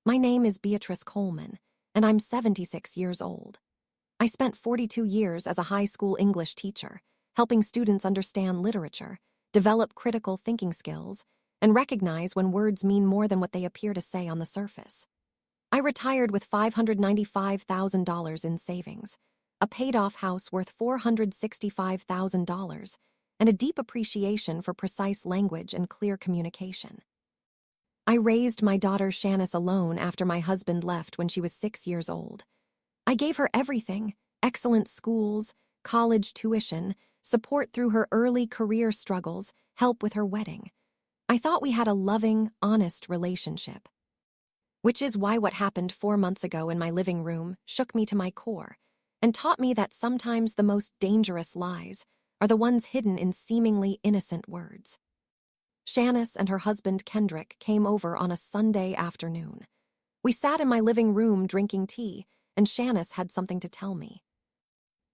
My name is Beatrice Coleman, and I'm 76 years old. I spent 42 years as a high school English teacher, helping students understand literature, develop critical thinking skills, and recognize when words mean more than what they appear to say on the surface. I retired with $595,000 in savings, a paid-off house worth $465,000, and a deep appreciation for precise language and clear communication. I raised my daughter Shanice alone after my husband left when she was 6 years old. I gave her everything: excellent schools, college tuition, support through her early career struggles, help with her wedding. I thought we had a loving, honest relationship. Which is why what happened 4 months ago in my living room shook me to my core and taught me that sometimes the most dangerous lies are the ones hidden in seemingly innocent words. Shanice and her husband Kendrick came over on a Sunday afternoon. We sat in my living room drinking tea, and Shanice had something to tell me.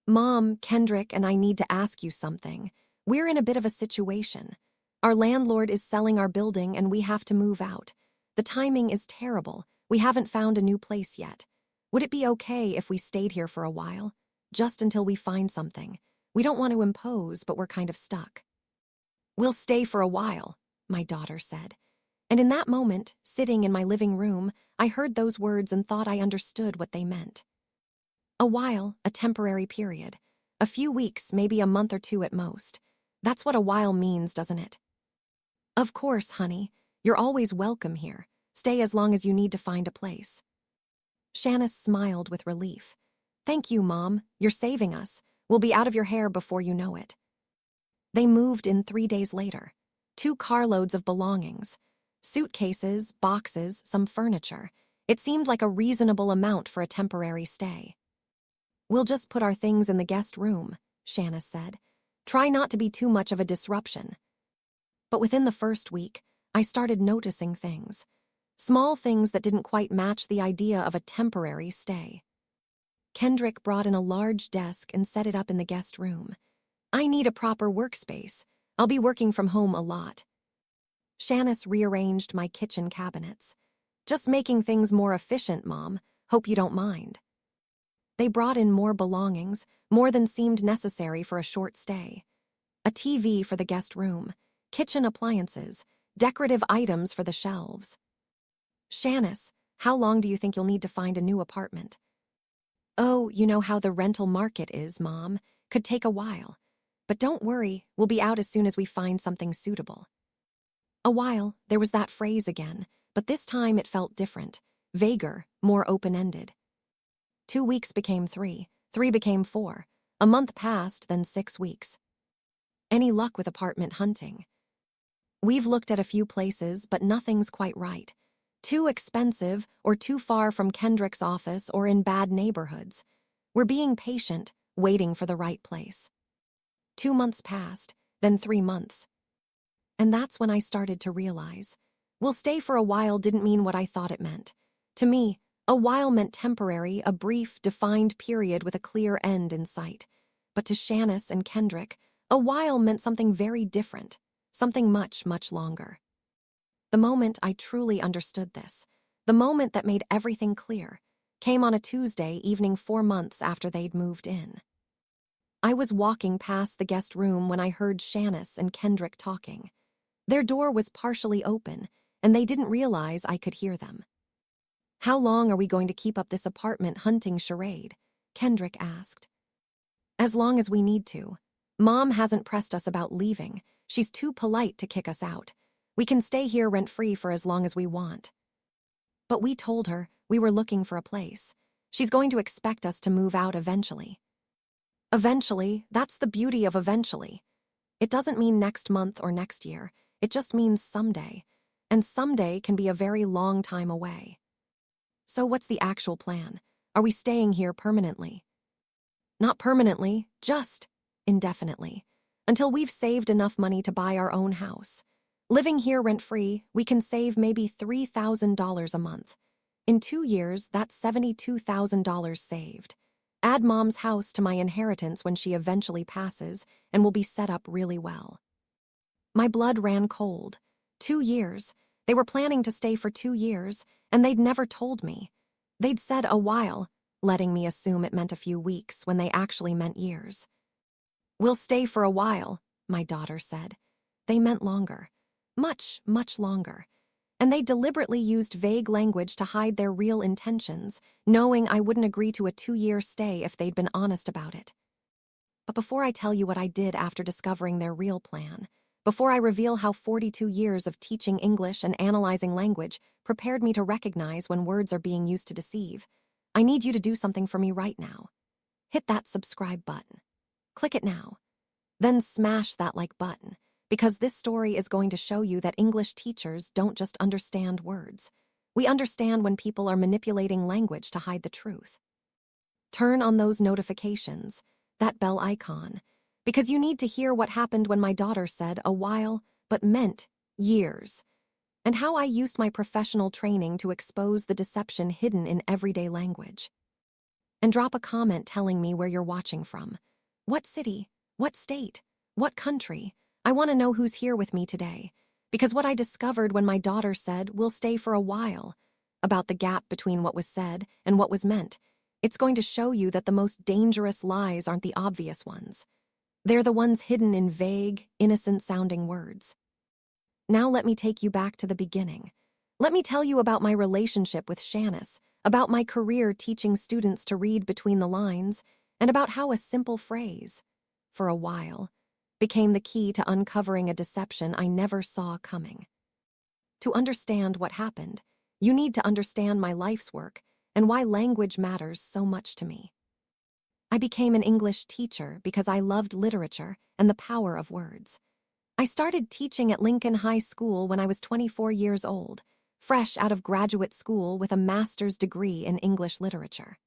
"Mom, Kendrick and I need to ask you something. We're in a bit of a situation. Our landlord is selling our building and we have to move out. The timing is terrible. We haven't found a new place yet. Would it be okay if we stayed here for a while? Just until we find something. We don't want to impose, but we're kind of stuck." "We'll stay for a while," my daughter said. And in that moment, sitting in my living room, I heard those words and thought I understood what they meant. A while, a temporary period. A few weeks, maybe a month or two at most. That's what a while means, doesn't it? "Of course, honey. You're always welcome here. Stay as long as you need to find a place." Shanice smiled with relief. "Thank you, Mom. You're saving us. We'll be out of your hair before you know it." They moved in 3 days later. 2 carloads of belongings. Suitcases, boxes, some furniture. It seemed like a reasonable amount for a temporary stay. "We'll just put our things in the guest room," Shanice said. "Try not to be too much of a disruption." But within the first week, I started noticing things. Small things that didn't quite match the idea of a temporary stay. Kendrick brought in a large desk and set it up in the guest room. "I need a proper workspace. I'll be working from home a lot." Shanice rearranged my kitchen cabinets. "Just making things more efficient, Mom. Hope you don't mind." They brought in more belongings, more than seemed necessary for a short stay. A TV for the guest room, kitchen appliances, decorative items for the shelves. "Shanice, how long do you think you'll need to find a new apartment?" "Oh, you know how the rental market is, Mom. Could take a while. But don't worry, we'll be out as soon as we find something suitable." A while, there was that phrase again, but this time it felt different, vaguer, more open-ended. 2 weeks became 3, 3 became 4. A month passed, then 6 weeks. "Any luck with apartment hunting?" "We've looked at a few places, but nothing's quite right. Too expensive or too far from Kendrick's office or in bad neighborhoods. We're being patient, waiting for the right place." 2 months passed, then 3 months. And that's when I started to realize, "We'll stay for a while" didn't mean what I thought it meant. To me, a while meant temporary, a brief, defined period with a clear end in sight. But to Shanice and Kendrick, a while meant something very different, something much, much longer. The moment I truly understood this, the moment that made everything clear, came on a Tuesday evening 4 months after they'd moved in. I was walking past the guest room when I heard Shanice and Kendrick talking. Their door was partially open, and they didn't realize I could hear them. "How long are we going to keep up this apartment hunting charade?" Kendrick asked. "As long as we need to. Mom hasn't pressed us about leaving. She's too polite to kick us out. We can stay here rent-free for as long as we want." But we told her we were looking for a place. She's going to expect us to move out eventually. Eventually, that's the beauty of eventually. It doesn't mean next month or next year. It just means someday. And someday can be a very long time away. So what's the actual plan? Are we staying here permanently? Not permanently, just indefinitely. Until we've saved enough money to buy our own house. Living here rent-free, we can save maybe $3,000 a month. In 2 years, that's $72,000 saved. Add Mom's house to my inheritance when she eventually passes, and we'll be set up really well. My blood ran cold. 2 years. They were planning to stay for 2 years, and they'd never told me. They'd said a while, letting me assume it meant a few weeks when they actually meant years. "We'll stay for a while," my daughter said. They meant longer. Much, much longer. And they deliberately used vague language to hide their real intentions, knowing I wouldn't agree to a 2-year stay if they'd been honest about it. But before I tell you what I did after discovering their real plan, before I reveal how 42 years of teaching English and analyzing language prepared me to recognize when words are being used to deceive, I need you to do something for me right now. Hit that subscribe button. Click it now. Then smash that like button, because this story is going to show you that English teachers don't just understand words. We understand when people are manipulating language to hide the truth. Turn on those notifications, that bell icon, because you need to hear what happened when my daughter said a while, but meant years, and how I used my professional training to expose the deception hidden in everyday language. And drop a comment telling me where you're watching from. What city? What state? What country? I want to know who's here with me today, because what I discovered when my daughter said, "We'll stay for a while," about the gap between what was said and what was meant, it's going to show you that the most dangerous lies aren't the obvious ones. They're the ones hidden in vague, innocent-sounding words. Now let me take you back to the beginning. Let me tell you about my relationship with Shanice, about my career teaching students to read between the lines, and about how a simple phrase, "for a while," became the key to uncovering a deception I never saw coming. To understand what happened, you need to understand my life's work and why language matters so much to me. I became an English teacher because I loved literature and the power of words. I started teaching at Lincoln High School when I was 24 years old, fresh out of graduate school with a master's degree in English literature.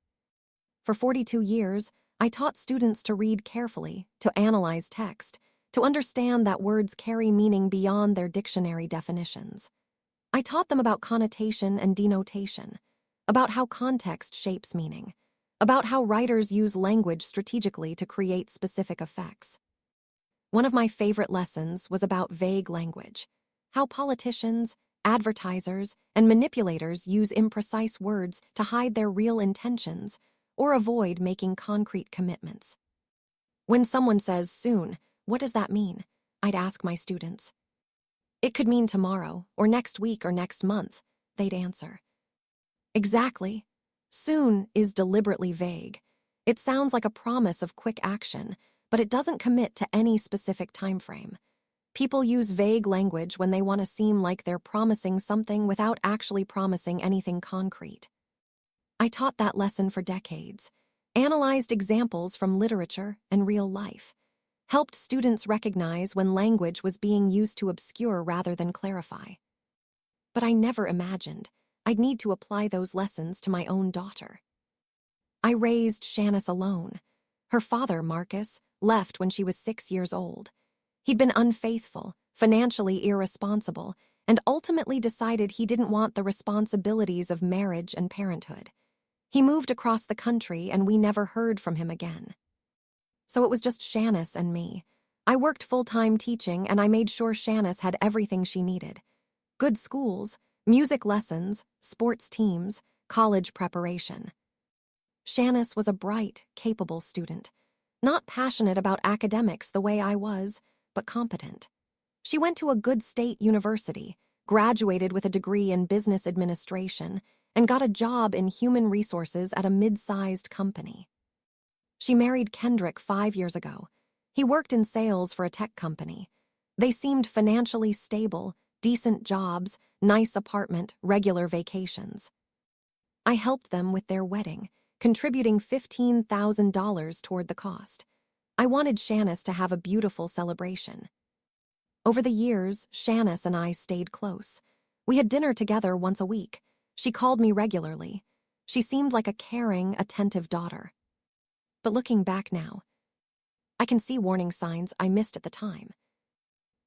For 42 years, I taught students to read carefully, to analyze text, to understand that words carry meaning beyond their dictionary definitions. I taught them about connotation and denotation, about how context shapes meaning, about how writers use language strategically to create specific effects. One of my favorite lessons was about vague language, how politicians, advertisers, and manipulators use imprecise words to hide their real intentions or avoid making concrete commitments. When someone says soon, what does that mean? I'd ask my students. It could mean tomorrow, or next week, or next month, they'd answer. Exactly. Soon is deliberately vague. It sounds like a promise of quick action, but it doesn't commit to any specific time frame. People use vague language when they want to seem like they're promising something without actually promising anything concrete. I taught that lesson for decades, analyzed examples from literature and real life, helped students recognize when language was being used to obscure rather than clarify. But I never imagined I'd need to apply those lessons to my own daughter. I raised Shanice alone. Her father, Marcus, left when she was 6 years old. He'd been unfaithful, financially irresponsible, and ultimately decided he didn't want the responsibilities of marriage and parenthood. He moved across the country and we never heard from him again. So it was just Shanice and me. I worked full-time teaching and I made sure Shanice had everything she needed. Good schools, music lessons, sports teams, college preparation. Shanice was a bright, capable student, not passionate about academics the way I was, but competent. She went to a good state university, graduated with a degree in business administration, and got a job in human resources at a mid-sized company. She married Kendrick 5 years ago. He worked in sales for a tech company. They seemed financially stable, decent jobs, nice apartment, regular vacations. I helped them with their wedding, contributing $15,000 toward the cost. I wanted Shanice to have a beautiful celebration. Over the years, Shanice and I stayed close. We had dinner together once a week. She called me regularly. She seemed like a caring, attentive daughter. But looking back now, I can see warning signs I missed at the time.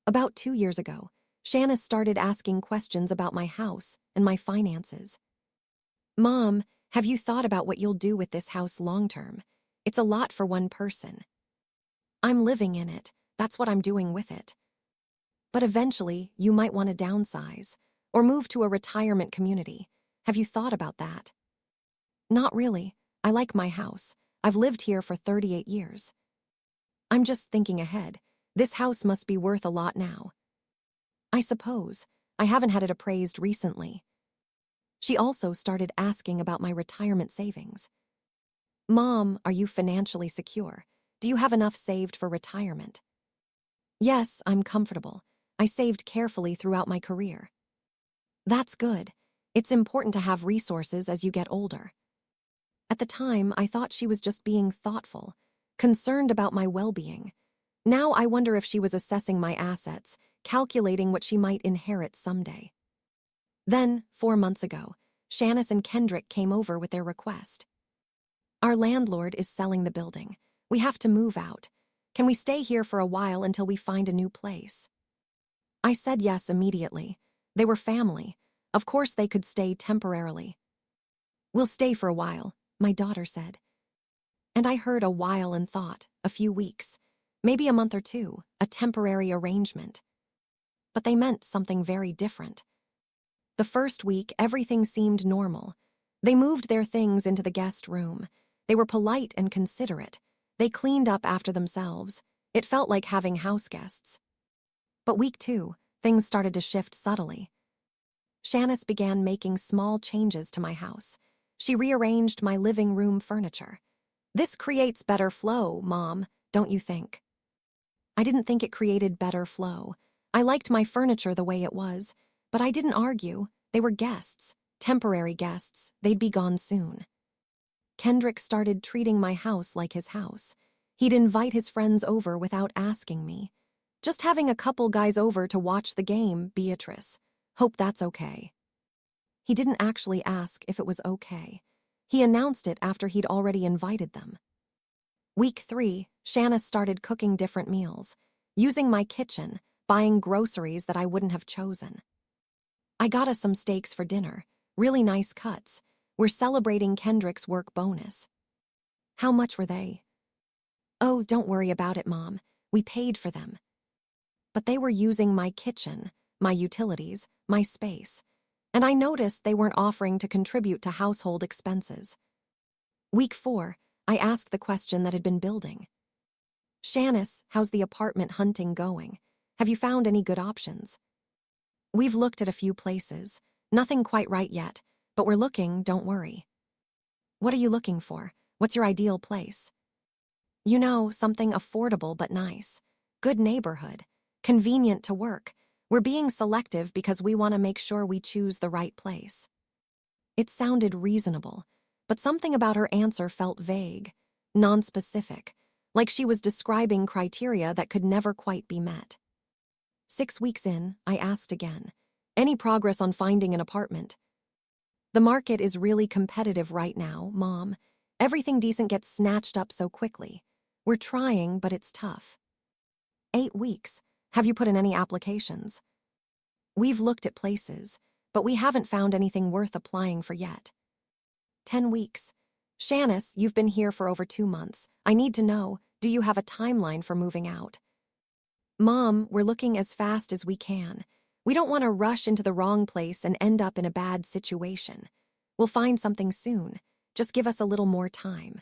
About 2 years ago, Shanice started asking questions about my house and my finances. "Mom, have you thought about what you'll do with this house long-term? It's a lot for one person." "I'm living in it. That's what I'm doing with it." "But eventually, you might want to downsize. or move to a retirement community. Have you thought about that? Not really. I like my house. I've lived here for 38 years. I'm just thinking ahead. This house must be worth a lot now. I suppose. I haven't had it appraised recently. She also started asking about my retirement savings. Mom, are you financially secure? Do you have enough saved for retirement? Yes, I'm comfortable. I saved carefully throughout my career. That's good. It's important to have resources as you get older. At the time, I thought she was just being thoughtful, concerned about my well-being. Now I wonder if she was assessing my assets, calculating what she might inherit someday. Then, 4 months ago, Shanice and Kendrick came over with their request. Our landlord is selling the building. We have to move out. Can we stay here for a while until we find a new place? I said yes immediately. They were family. Of course they could stay temporarily. We'll stay for a while, my daughter said. And I heard a while and thought, a few weeks, maybe a month or two, a temporary arrangement. But they meant something very different. The first week, everything seemed normal. They moved their things into the guest room. They were polite and considerate. They cleaned up after themselves. It felt like having house guests. But week 2, things started to shift subtly. Shanice began making small changes to my house. She rearranged my living room furniture. This creates better flow, Mom, don't you think? I didn't think it created better flow. I liked my furniture the way it was, but I didn't argue. They were guests, temporary guests. They'd be gone soon. Kendrick started treating my house like his house. He'd invite his friends over without asking me. Just having a couple guys over to watch the game, Beatrice. Hope that's okay. He didn't actually ask if it was okay. He announced it after he'd already invited them. Week 3, Shanice started cooking different meals, using my kitchen, buying groceries that I wouldn't have chosen. I got us some steaks for dinner, really nice cuts. We're celebrating Kendrick's work bonus. How much were they? Oh, don't worry about it, Mom. We paid for them. But they were using my kitchen, my utilities, my space, and I noticed they weren't offering to contribute to household expenses. Week 4, I asked the question that had been building. Shanice, how's the apartment hunting going? Have you found any good options? We've looked at a few places. Nothing quite right yet, but we're looking, don't worry. What are you looking for? What's your ideal place? You know, something affordable but nice. Good neighborhood. Convenient to work. We're being selective because we want to make sure we choose the right place. It sounded reasonable, but something about her answer felt vague, nonspecific, like she was describing criteria that could never quite be met. 6 weeks in, I asked again, any progress on finding an apartment? The market is really competitive right now, Mom. Everything decent gets snatched up so quickly. We're trying, but it's tough. 8 weeks. Have you put in any applications? We've looked at places, but we haven't found anything worth applying for yet. 10 weeks. Shanice, you've been here for over 2 months. I need to know, do you have a timeline for moving out? Mom, we're looking as fast as we can. We don't want to rush into the wrong place and end up in a bad situation. We'll find something soon. Just give us a little more time.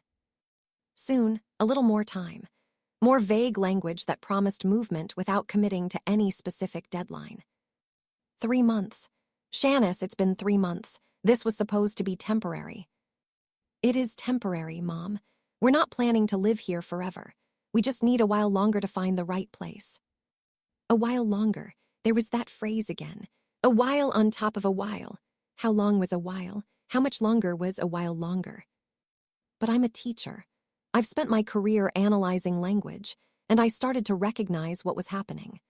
Soon, a little more time. More vague language that promised movement without committing to any specific deadline. 3 months. Shanice, it's been 3 months. This was supposed to be temporary. It is temporary, Mom. We're not planning to live here forever. We just need a while longer to find the right place. A while longer. There was that phrase again. A while on top of a while. How long was a while? How much longer was a while longer? But I'm a teacher. I've spent my career analyzing language, and I started to recognize what was happening.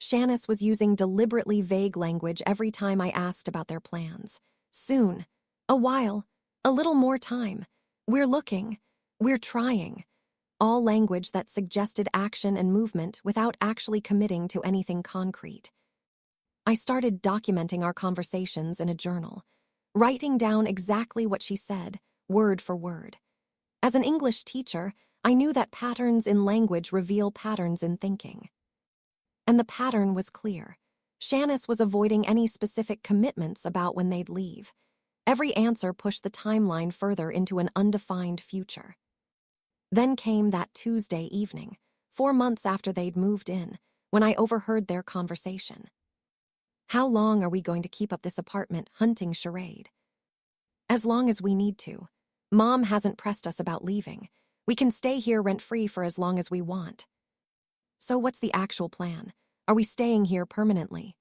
Shanice was using deliberately vague language every time I asked about their plans. Soon. A while. A little more time. We're looking. We're trying. All language that suggested action and movement without actually committing to anything concrete. I started documenting our conversations in a journal, writing down exactly what she said, word for word. As an English teacher, I knew that patterns in language reveal patterns in thinking. And the pattern was clear. Shanice was avoiding any specific commitments about when they'd leave. Every answer pushed the timeline further into an undefined future. Then came that Tuesday evening, 4 months after they'd moved in, when I overheard their conversation. "How long are we going to keep up this apartment hunting charade?" "As long as we need to. Mom hasn't pressed us about leaving. We can stay here rent-free for as long as we want." "So what's the actual plan? Are we staying here permanently?"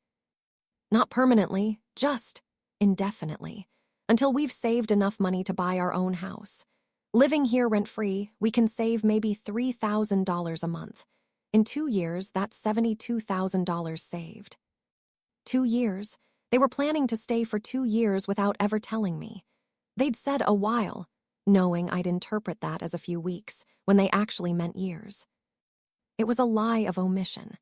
"Not permanently, just indefinitely, until we've saved enough money to buy our own house. Living here rent-free, we can save maybe $3,000 a month. In 2 years, that's $72,000 saved." 2 years? They were planning to stay for 2 years without ever telling me. They'd said a while, knowing I'd interpret that as a few weeks, when they actually meant years. It was a lie of omission,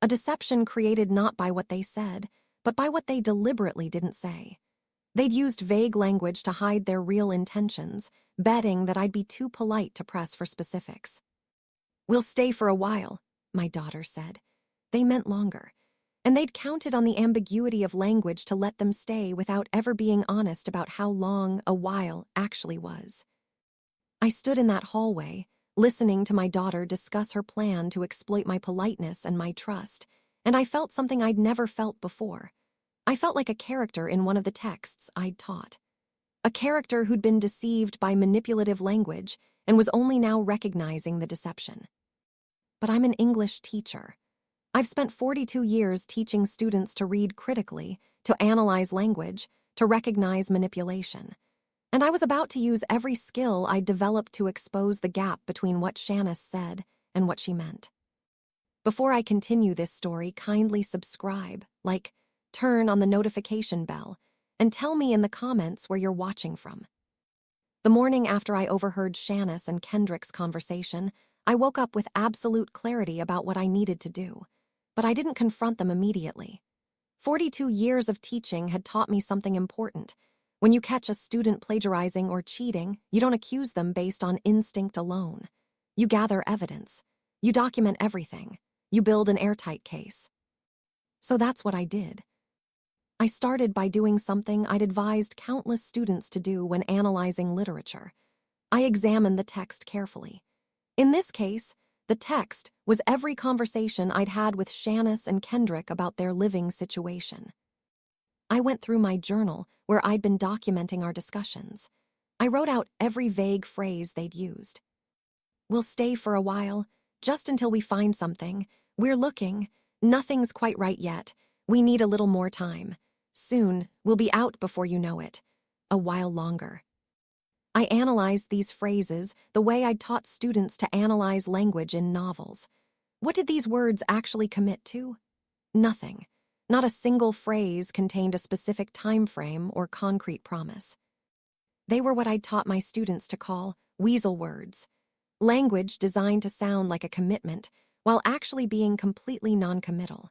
a deception created not by what they said, but by what they deliberately didn't say. They'd used vague language to hide their real intentions, betting that I'd be too polite to press for specifics. "We'll stay for a while," my daughter said. They meant longer, and they'd counted on the ambiguity of language to let them stay without ever being honest about how long a while actually was. I stood in that hallway, listening to my daughter discuss her plan to exploit my politeness and my trust, and I felt something I'd never felt before. I felt like a character in one of the texts I'd taught. A character who'd been deceived by manipulative language and was only now recognizing the deception. But I'm an English teacher. I've spent 42 years teaching students to read critically, to analyze language, to recognize manipulation. And I was about to use every skill I'd developed to expose the gap between what Shanice said and what she meant. Before I continue this story, kindly subscribe, turn on the notification bell, and tell me in the comments where you're watching from. The morning after I overheard Shanice and Kendrick's conversation, I woke up with absolute clarity about what I needed to do. But I didn't confront them immediately. 42 years of teaching had taught me something important. When you catch a student plagiarizing or cheating, you don't accuse them based on instinct alone. You gather evidence. You document everything. You build an airtight case. So that's what I did. I started by doing something I'd advised countless students to do when analyzing literature. I examined the text carefully. In this case, the text was every conversation I'd had with Shanice and Kendrick about their living situation. I went through my journal where I'd been documenting our discussions. I wrote out every vague phrase they'd used. "We'll stay for a while, just until we find something. We're looking. Nothing's quite right yet. We need a little more time. Soon, we'll be out before you know it. A while longer." I analyzed these phrases the way I'd taught students to analyze language in novels. What did these words actually commit to? Nothing. Not a single phrase contained a specific time frame or concrete promise. They were what I'd taught my students to call weasel words, language designed to sound like a commitment while actually being completely non-committal.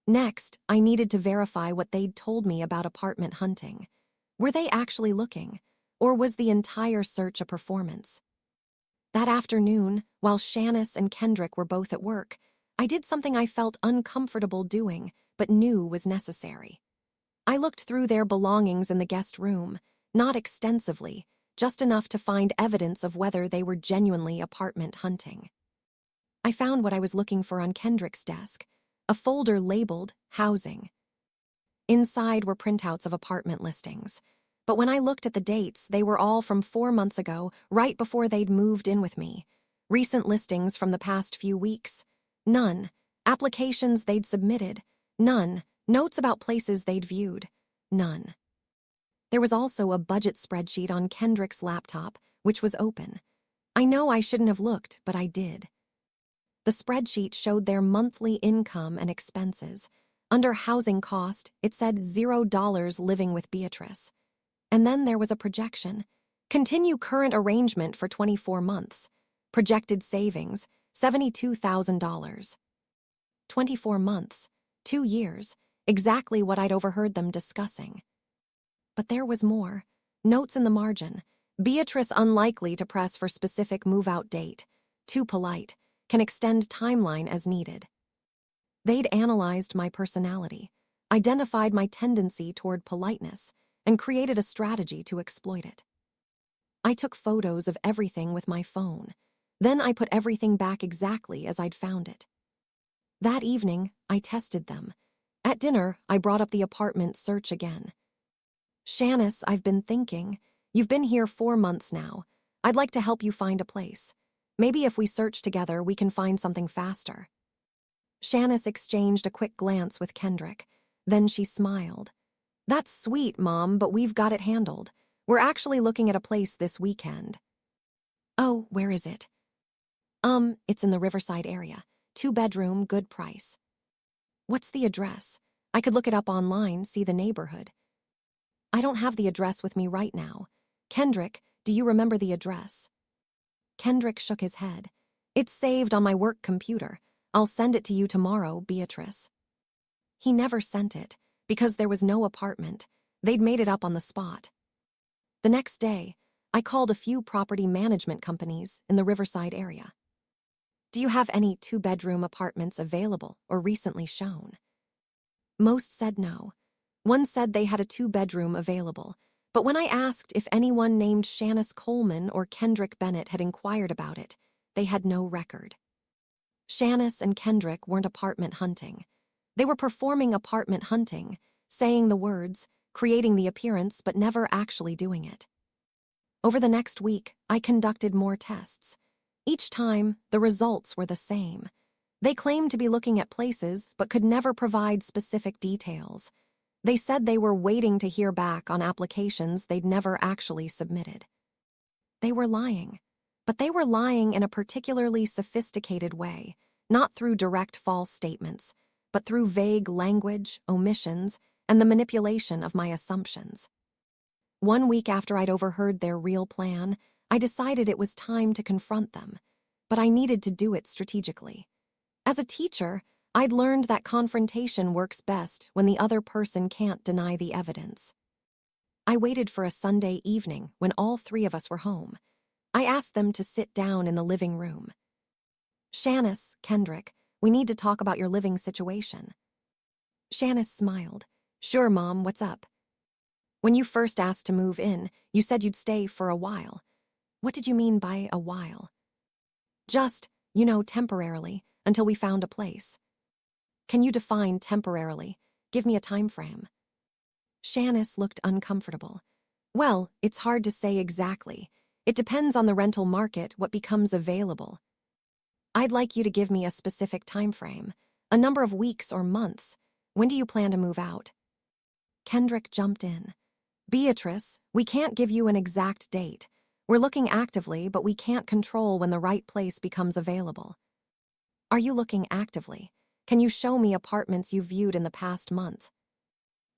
Next, I needed to verify what they'd told me about apartment hunting. Were they actually looking? Or was the entire search a performance? That afternoon, while Shanice and Kendrick were both at work, I did something I felt uncomfortable doing, but knew was necessary. I looked through their belongings in the guest room, not extensively, just enough to find evidence of whether they were genuinely apartment hunting. I found what I was looking for on Kendrick's desk, a folder labeled Housing. Inside were printouts of apartment listings. But when I looked at the dates, they were all from 4 months ago, right before they'd moved in with me. Recent listings from the past few weeks? None. Applications they'd submitted? None. Notes about places they'd viewed? None. There was also a budget spreadsheet on Kendrick's laptop, which was open. I know I shouldn't have looked, but I did. The spreadsheet showed their monthly income and expenses. Under housing cost, it said $0 living with Beatrice. And then there was a projection. Continue current arrangement for 24 months. Projected savings, $72,000. 24 months, 2 years, exactly what I'd overheard them discussing. But there was more. Notes in the margin. Beatrice unlikely to press for specific move-out date. Too polite. Can extend timeline as needed. They'd analyzed my personality, identified my tendency toward politeness, and created a strategy to exploit it. I took photos of everything with my phone. Then I put everything back exactly as I'd found it. That evening, I tested them. At dinner, I brought up the apartment search again. Shanice, I've been thinking. You've been here 4 months now. I'd like to help you find a place. Maybe if we search together, we can find something faster. Shanice exchanged a quick glance with Kendrick. Then she smiled. That's sweet, Mom, but we've got it handled. We're actually looking at a place this weekend. Oh, where is it? It's in the Riverside area. 2-bedroom, good price. What's the address? I could look it up online, see the neighborhood. I don't have the address with me right now. Kendrick, do you remember the address? Kendrick shook his head. It's saved on my work computer. I'll send it to you tomorrow, Beatrice. He never sent it, because there was no apartment. They'd made it up on the spot. The next day, I called a few property management companies in the Riverside area. Do you have any 2-bedroom apartments available or recently shown? Most said no. One said they had a 2-bedroom available, but when I asked if anyone named Shanice Coleman or Kendrick Bennett had inquired about it, they had no record. Shanice and Kendrick weren't apartment hunting. They were performing apartment hunting, saying the words, creating the appearance, but never actually doing it. Over the next week, I conducted more tests. Each time, the results were the same. They claimed to be looking at places, but could never provide specific details. They said they were waiting to hear back on applications they'd never actually submitted. They were lying, but they were lying in a particularly sophisticated way, not through direct false statements, but through vague language, omissions, and the manipulation of my assumptions. 1 week after I'd overheard their real plan, I decided it was time to confront them, but I needed to do it strategically. As a teacher, I'd learned that confrontation works best when the other person can't deny the evidence. I waited for a Sunday evening when all 3 of us were home. I asked them to sit down in the living room. Shanice, Kendrick, we need to talk about your living situation. Shanice smiled. Sure, Mom, what's up? When you first asked to move in, you said you'd stay for a while. What did you mean by a while? Just, temporarily, until we found a place. Can you define temporarily? Give me a time frame. Shanice looked uncomfortable. Well, it's hard to say exactly. It depends on the rental market, what becomes available. I'd like you to give me a specific time frame, a number of weeks or months. When do you plan to move out? Kendrick jumped in. Beatrice, we can't give you an exact date. We're looking actively, but we can't control when the right place becomes available. Are you looking actively? Can you show me apartments you viewed in the past month?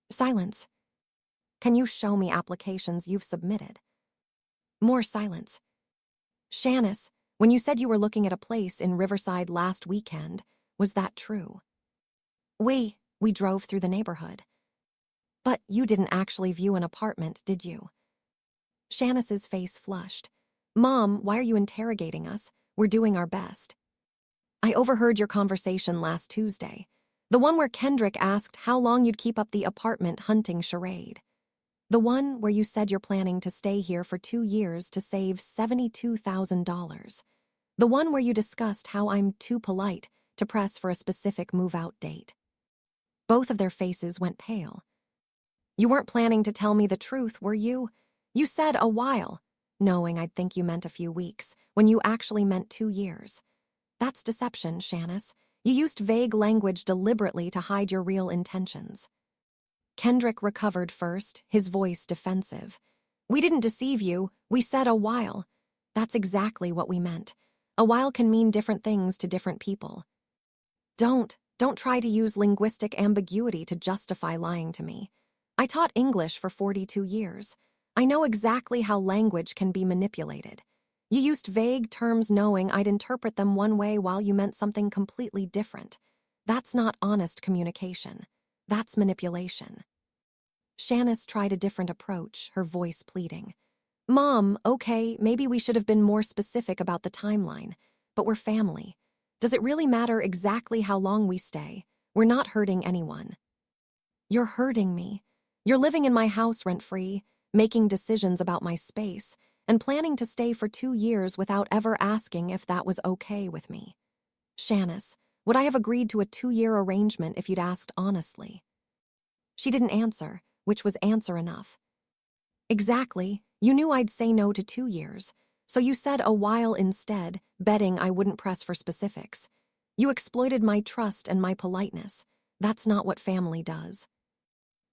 Silence. Can you show me applications you've submitted? More silence. Shanice, when you said you were looking at a place in Riverside last weekend, was that true? We drove through the neighborhood. But you didn't actually view an apartment, did you? Shanice's face flushed. Mom, why are you interrogating us? We're doing our best. I overheard your conversation last Tuesday, the one where Kendrick asked how long you'd keep up the apartment hunting charade. The one where you said you're planning to stay here for 2 years to save $72,000. The one where you discussed how I'm too polite to press for a specific move-out date. Both of their faces went pale. You weren't planning to tell me the truth, were you? You said a while, knowing I'd think you meant a few weeks, when you actually meant 2 years. That's deception, Shanice. You used vague language deliberately to hide your real intentions. Kendrick recovered first, his voice defensive. We didn't deceive you. We said a while. That's exactly what we meant. A while can mean different things to different people. Don't try to use linguistic ambiguity to justify lying to me. I taught English for 42 years. I know exactly how language can be manipulated. You used vague terms knowing I'd interpret them one way while you meant something completely different. That's not honest communication. That's manipulation. Shanice tried a different approach, her voice pleading. Mom, okay, maybe we should have been more specific about the timeline, but we're family. Does it really matter exactly how long we stay? We're not hurting anyone. You're hurting me. You're living in my house rent-free, making decisions about my space, and planning to stay for 2 years without ever asking if that was okay with me. Shanice, would I have agreed to a 2-year arrangement if you'd asked honestly? She didn't answer, which was answer enough. Exactly. You knew I'd say no to 2 years, so you said a while instead, betting I wouldn't press for specifics. You exploited my trust and my politeness. That's not what family does.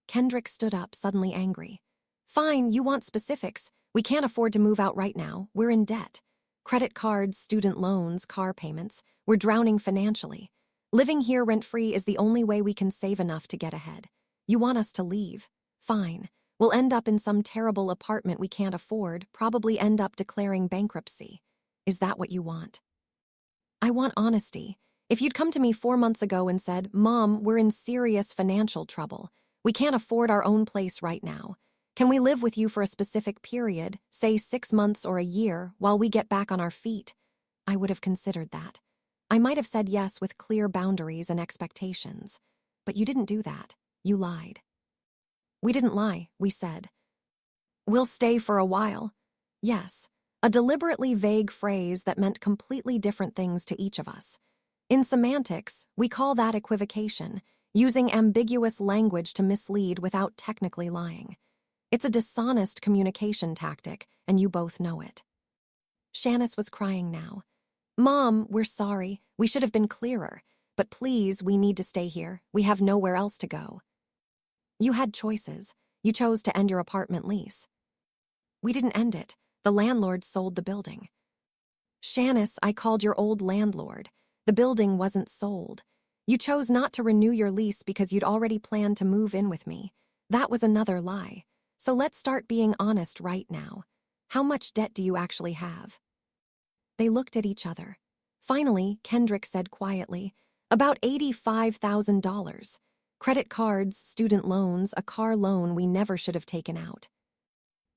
Kendrick stood up, suddenly angry. Fine, you want specifics. We can't afford to move out right now. We're in debt. Credit cards, student loans, car payments. We're drowning financially. Living here rent-free is the only way we can save enough to get ahead. You want us to leave. Fine. We'll end up in some terrible apartment we can't afford, probably end up declaring bankruptcy. Is that what you want? I want honesty. If you'd come to me 4 months ago and said, Mom, we're in serious financial trouble. We can't afford our own place right now. Can we live with you for a specific period, say 6 months or a year, while we get back on our feet? I would have considered that. I might have said yes with clear boundaries and expectations. But you didn't do that. You lied. We didn't lie, we said. We'll stay for a while. Yes, a deliberately vague phrase that meant completely different things to each of us. In semantics, we call that equivocation, using ambiguous language to mislead without technically lying. It's a dishonest communication tactic, and you both know it. Shanice was crying now. Mom, we're sorry. We should have been clearer. But please, we need to stay here. We have nowhere else to go. You had choices. You chose to end your apartment lease. We didn't end it. The landlord sold the building. Shanice, I called your old landlord. The building wasn't sold. You chose not to renew your lease because you'd already planned to move in with me. That was another lie. So let's start being honest right now. How much debt do you actually have? They looked at each other. Finally, Kendrick said quietly, about $85,000. Credit cards, student loans, a car loan we never should have taken out.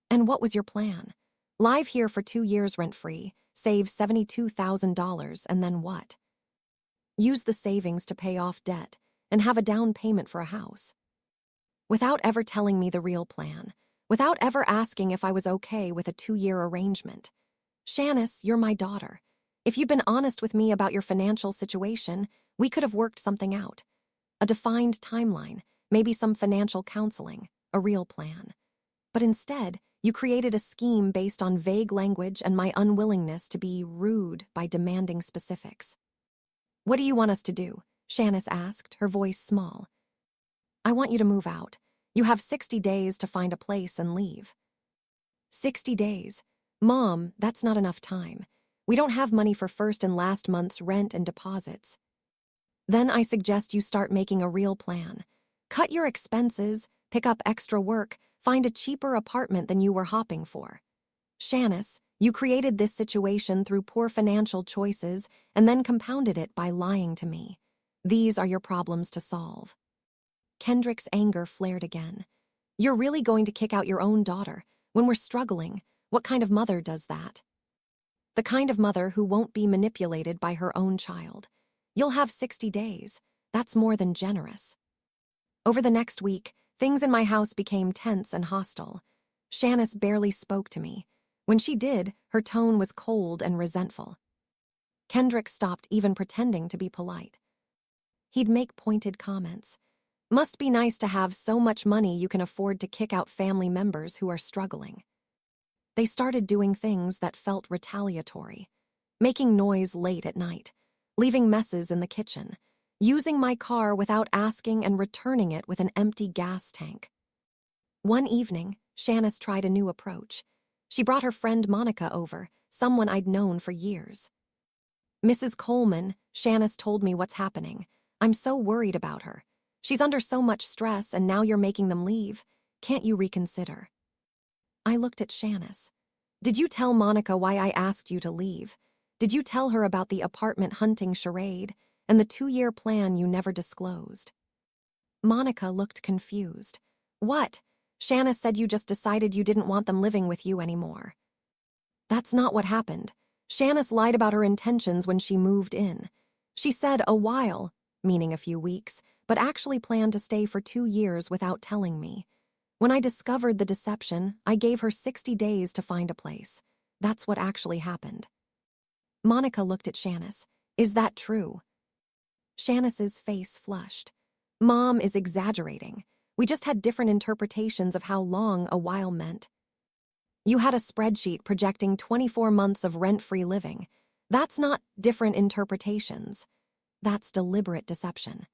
And what was your plan? Live here for 2 years rent-free, save $72,000, and then what? Use the savings to pay off debt and have a down payment for a house. Without ever telling me the real plan, without ever asking if I was okay with a 2-year arrangement. Shanice, you're my daughter. If you'd been honest with me about your financial situation, we could have worked something out. A defined timeline, maybe some financial counseling, a real plan. But instead, you created a scheme based on vague language and my unwillingness to be rude by demanding specifics. What do you want us to do? Shanice asked, her voice small. I want you to move out. You have 60 days to find a place and leave. 60 days? Mom, that's not enough time. We don't have money for first and last month's rent and deposits. Then I suggest you start making a real plan. Cut your expenses, pick up extra work, find a cheaper apartment than you were hopping for. Shanice, you created this situation through poor financial choices and then compounded it by lying to me. These are your problems to solve. Kendrick's anger flared again. You're really going to kick out your own daughter when we're struggling? What kind of mother does that? The kind of mother who won't be manipulated by her own child. You'll have 60 days. That's more than generous. Over the next week, things in my house became tense and hostile. Shanice barely spoke to me. When she did, her tone was cold and resentful. Kendrick stopped even pretending to be polite. He'd make pointed comments. Must be nice to have so much money you can afford to kick out family members who are struggling. They started doing things that felt retaliatory. Making noise late at night, leaving messes in the kitchen, using my car without asking and returning it with an empty gas tank. One evening, Shanice tried a new approach. She brought her friend Monica over, someone I'd known for years. Mrs. Coleman, Shanice told me what's happening. I'm so worried about her. She's under so much stress and now you're making them leave. Can't you reconsider? I looked at Shanice. Did you tell Monica why I asked you to leave? Did you tell her about the apartment hunting charade and the 2-year plan you never disclosed? Monica looked confused. What? Shanice said you just decided you didn't want them living with you anymore. That's not what happened. Shanice lied about her intentions when she moved in. She said a while, meaning a few weeks, but actually planned to stay for 2 years without telling me. When I discovered the deception, I gave her 60 days to find a place. That's what actually happened. Monica looked at Shanice. Is that true? Shanice's face flushed. Mom is exaggerating. We just had different interpretations of how long a while meant. You had a spreadsheet projecting 24 months of rent-free living. That's not different interpretations. That's deliberate deception.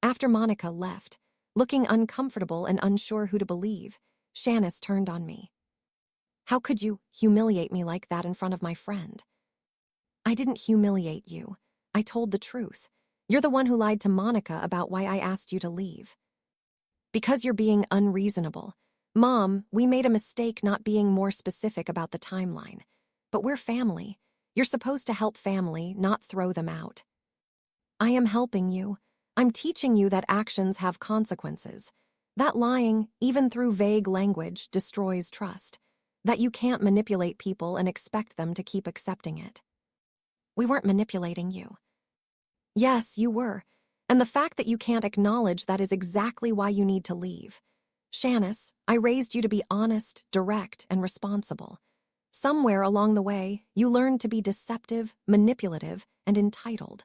After Monica left, looking uncomfortable and unsure who to believe, Shanice turned on me. How could you humiliate me like that in front of my friend? I didn't humiliate you. I told the truth. You're the one who lied to Monica about why I asked you to leave. Because you're being unreasonable. Mom, we made a mistake not being more specific about the timeline. But we're family. You're supposed to help family, not throw them out. I am helping you. I'm teaching you that actions have consequences. That lying, even through vague language, destroys trust. That you can't manipulate people and expect them to keep accepting it. We weren't manipulating you. Yes, you were. And the fact that you can't acknowledge that is exactly why you need to leave. Shanice, I raised you to be honest, direct, and responsible. Somewhere along the way, you learned to be deceptive, manipulative, and entitled.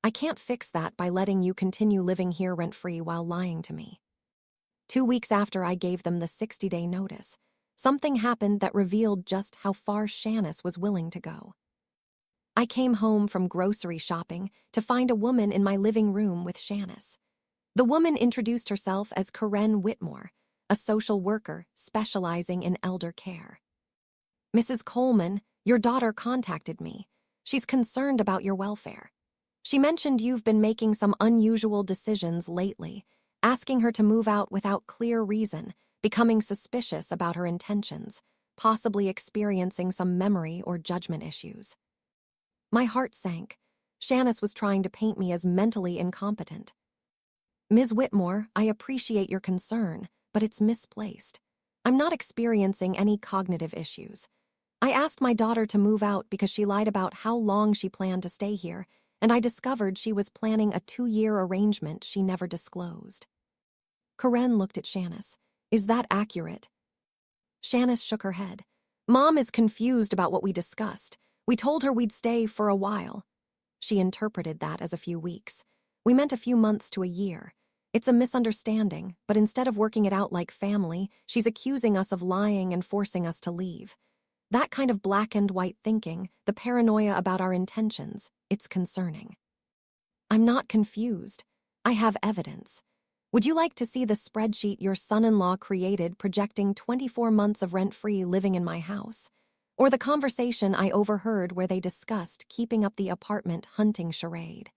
I can't fix that by letting you continue living here rent-free while lying to me. 2 weeks after I gave them the 60-day notice, something happened that revealed just how far Shanice was willing to go. I came home from grocery shopping to find a woman in my living room with Shanice. The woman introduced herself as Karen Whitmore, a social worker specializing in elder care. Mrs. Coleman, your daughter contacted me. She's concerned about your welfare. She mentioned you've been making some unusual decisions lately, asking her to move out without clear reason, becoming suspicious about her intentions, possibly experiencing some memory or judgment issues. My heart sank. Shanice was trying to paint me as mentally incompetent. Ms. Whitmore, I appreciate your concern, but it's misplaced. I'm not experiencing any cognitive issues. I asked my daughter to move out because she lied about how long she planned to stay here, and I discovered she was planning a 2-year arrangement she never disclosed. Karen looked at Shanice. Is that accurate? Shanice shook her head. Mom is confused about what we discussed. We told her we'd stay for a while. She interpreted that as a few weeks. We meant a few months to a year. It's a misunderstanding, but instead of working it out like family, she's accusing us of lying and forcing us to leave. That kind of black and white thinking, the paranoia about our intentions, it's concerning. I'm not confused. I have evidence. Would you like to see the spreadsheet your son-in-law created projecting 24 months of rent-free living in my house? Or the conversation I overheard where they discussed keeping up the apartment hunting charade?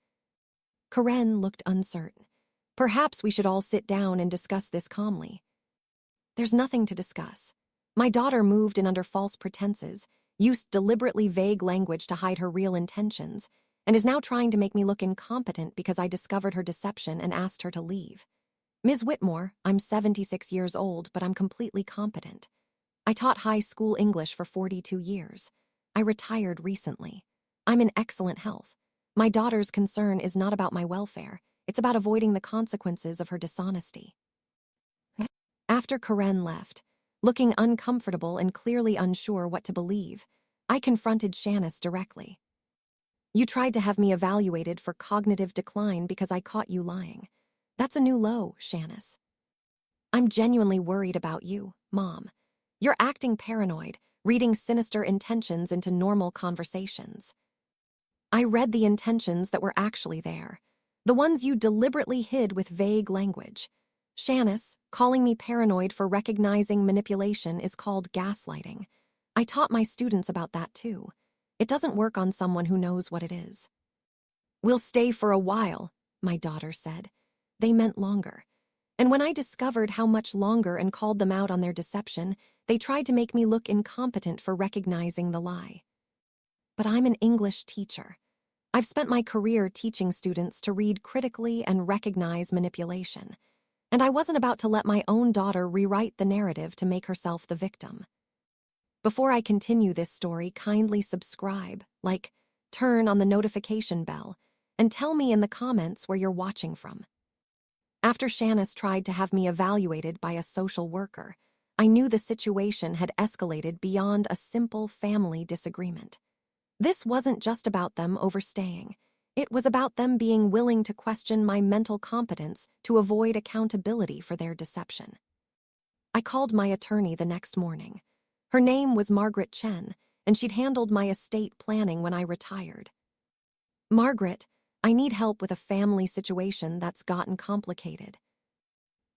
Karen looked uncertain. Perhaps we should all sit down and discuss this calmly. There's nothing to discuss. My daughter moved in under false pretenses, used deliberately vague language to hide her real intentions, and is now trying to make me look incompetent because I discovered her deception and asked her to leave. Ms. Whitmore, I'm 76 years old, but I'm completely competent. I taught high school English for 42 years. I retired recently. I'm in excellent health. My daughter's concern is not about my welfare. It's about avoiding the consequences of her dishonesty. After Karen left, looking uncomfortable and clearly unsure what to believe, I confronted Shanice directly. You tried to have me evaluated for cognitive decline because I caught you lying. That's a new low, Shanice. I'm genuinely worried about you, Mom. You're acting paranoid, reading sinister intentions into normal conversations. I read the intentions that were actually there, the ones you deliberately hid with vague language. Shanice, calling me paranoid for recognizing manipulation is called gaslighting. I taught my students about that too. It doesn't work on someone who knows what it is. We'll stay for a while, my daughter said. They meant longer. And when I discovered how much longer and called them out on their deception, they tried to make me look incompetent for recognizing the lie. But I'm an English teacher. I've spent my career teaching students to read critically and recognize manipulation. And I wasn't about to let my own daughter rewrite the narrative to make herself the victim. Before I continue this story, kindly subscribe, like, turn on the notification bell, and tell me in the comments where you're watching from. After Shanice tried to have me evaluated by a social worker, I knew the situation had escalated beyond a simple family disagreement. This wasn't just about them overstaying. It was about them being willing to question my mental competence to avoid accountability for their deception. I called my attorney the next morning. Her name was Margaret Chen, and she'd handled my estate planning when I retired. Margaret, I need help with a family situation that's gotten complicated.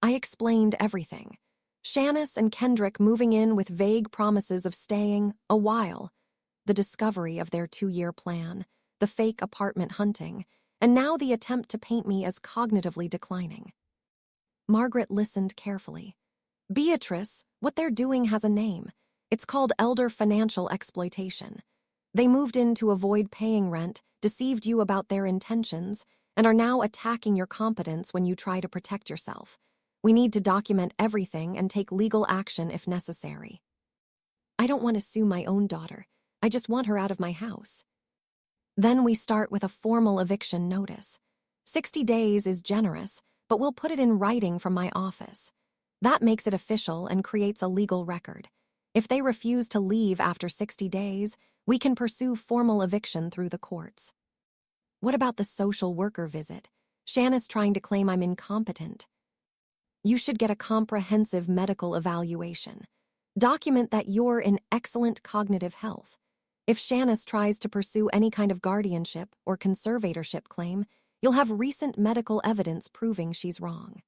I explained everything. Shanice and Kendrick moving in with vague promises of staying a while, the discovery of their 2-year plan, the fake apartment hunting, and now the attempt to paint me as cognitively declining. Margaret listened carefully. Beatrice, what they're doing has a name. It's called elder financial exploitation. They moved in to avoid paying rent, deceived you about their intentions, and are now attacking your competence when you try to protect yourself. We need to document everything and take legal action if necessary. I don't want to sue my own daughter. I just want her out of my house. Then we start with a formal eviction notice. 60 days is generous, but we'll put it in writing from my office. That makes it official and creates a legal record. If they refuse to leave after 60 days, we can pursue formal eviction through the courts. What about the social worker visit? Shanice trying to claim I'm incompetent. You should get a comprehensive medical evaluation. Document that you're in excellent cognitive health. If Shanice tries to pursue any kind of guardianship or conservatorship claim, you'll have recent medical evidence proving she's wrong.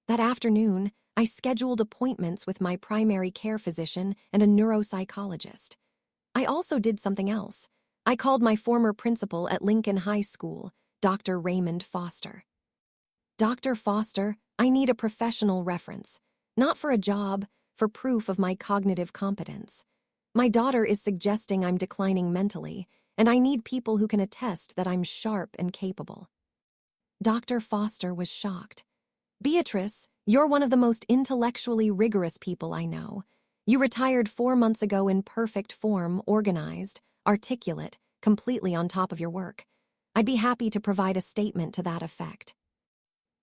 That afternoon, I scheduled appointments with my primary care physician and a neuropsychologist. I also did something else. I called my former principal at Lincoln High School, Dr. Raymond Foster. Dr. Foster, I need a professional reference, not for a job, for proof of my cognitive competence. My daughter is suggesting I'm declining mentally, and I need people who can attest that I'm sharp and capable. Dr. Foster was shocked. Beatrice, you're one of the most intellectually rigorous people I know. You retired 4 months ago in perfect form, organized, articulate, completely on top of your work. I'd be happy to provide a statement to that effect.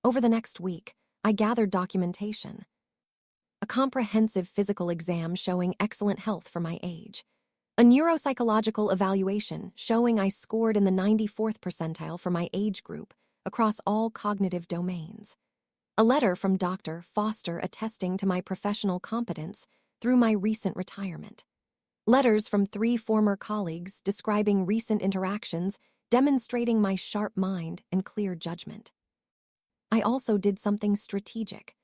Over the next week, I gathered documentation. A comprehensive physical exam showing excellent health for my age. A neuropsychological evaluation showing I scored in the 94th percentile for my age group across all cognitive domains. A letter from Dr. Foster attesting to my professional competence through my recent retirement. Letters from 3 former colleagues describing recent interactions demonstrating my sharp mind and clear judgment. I also did something strategic.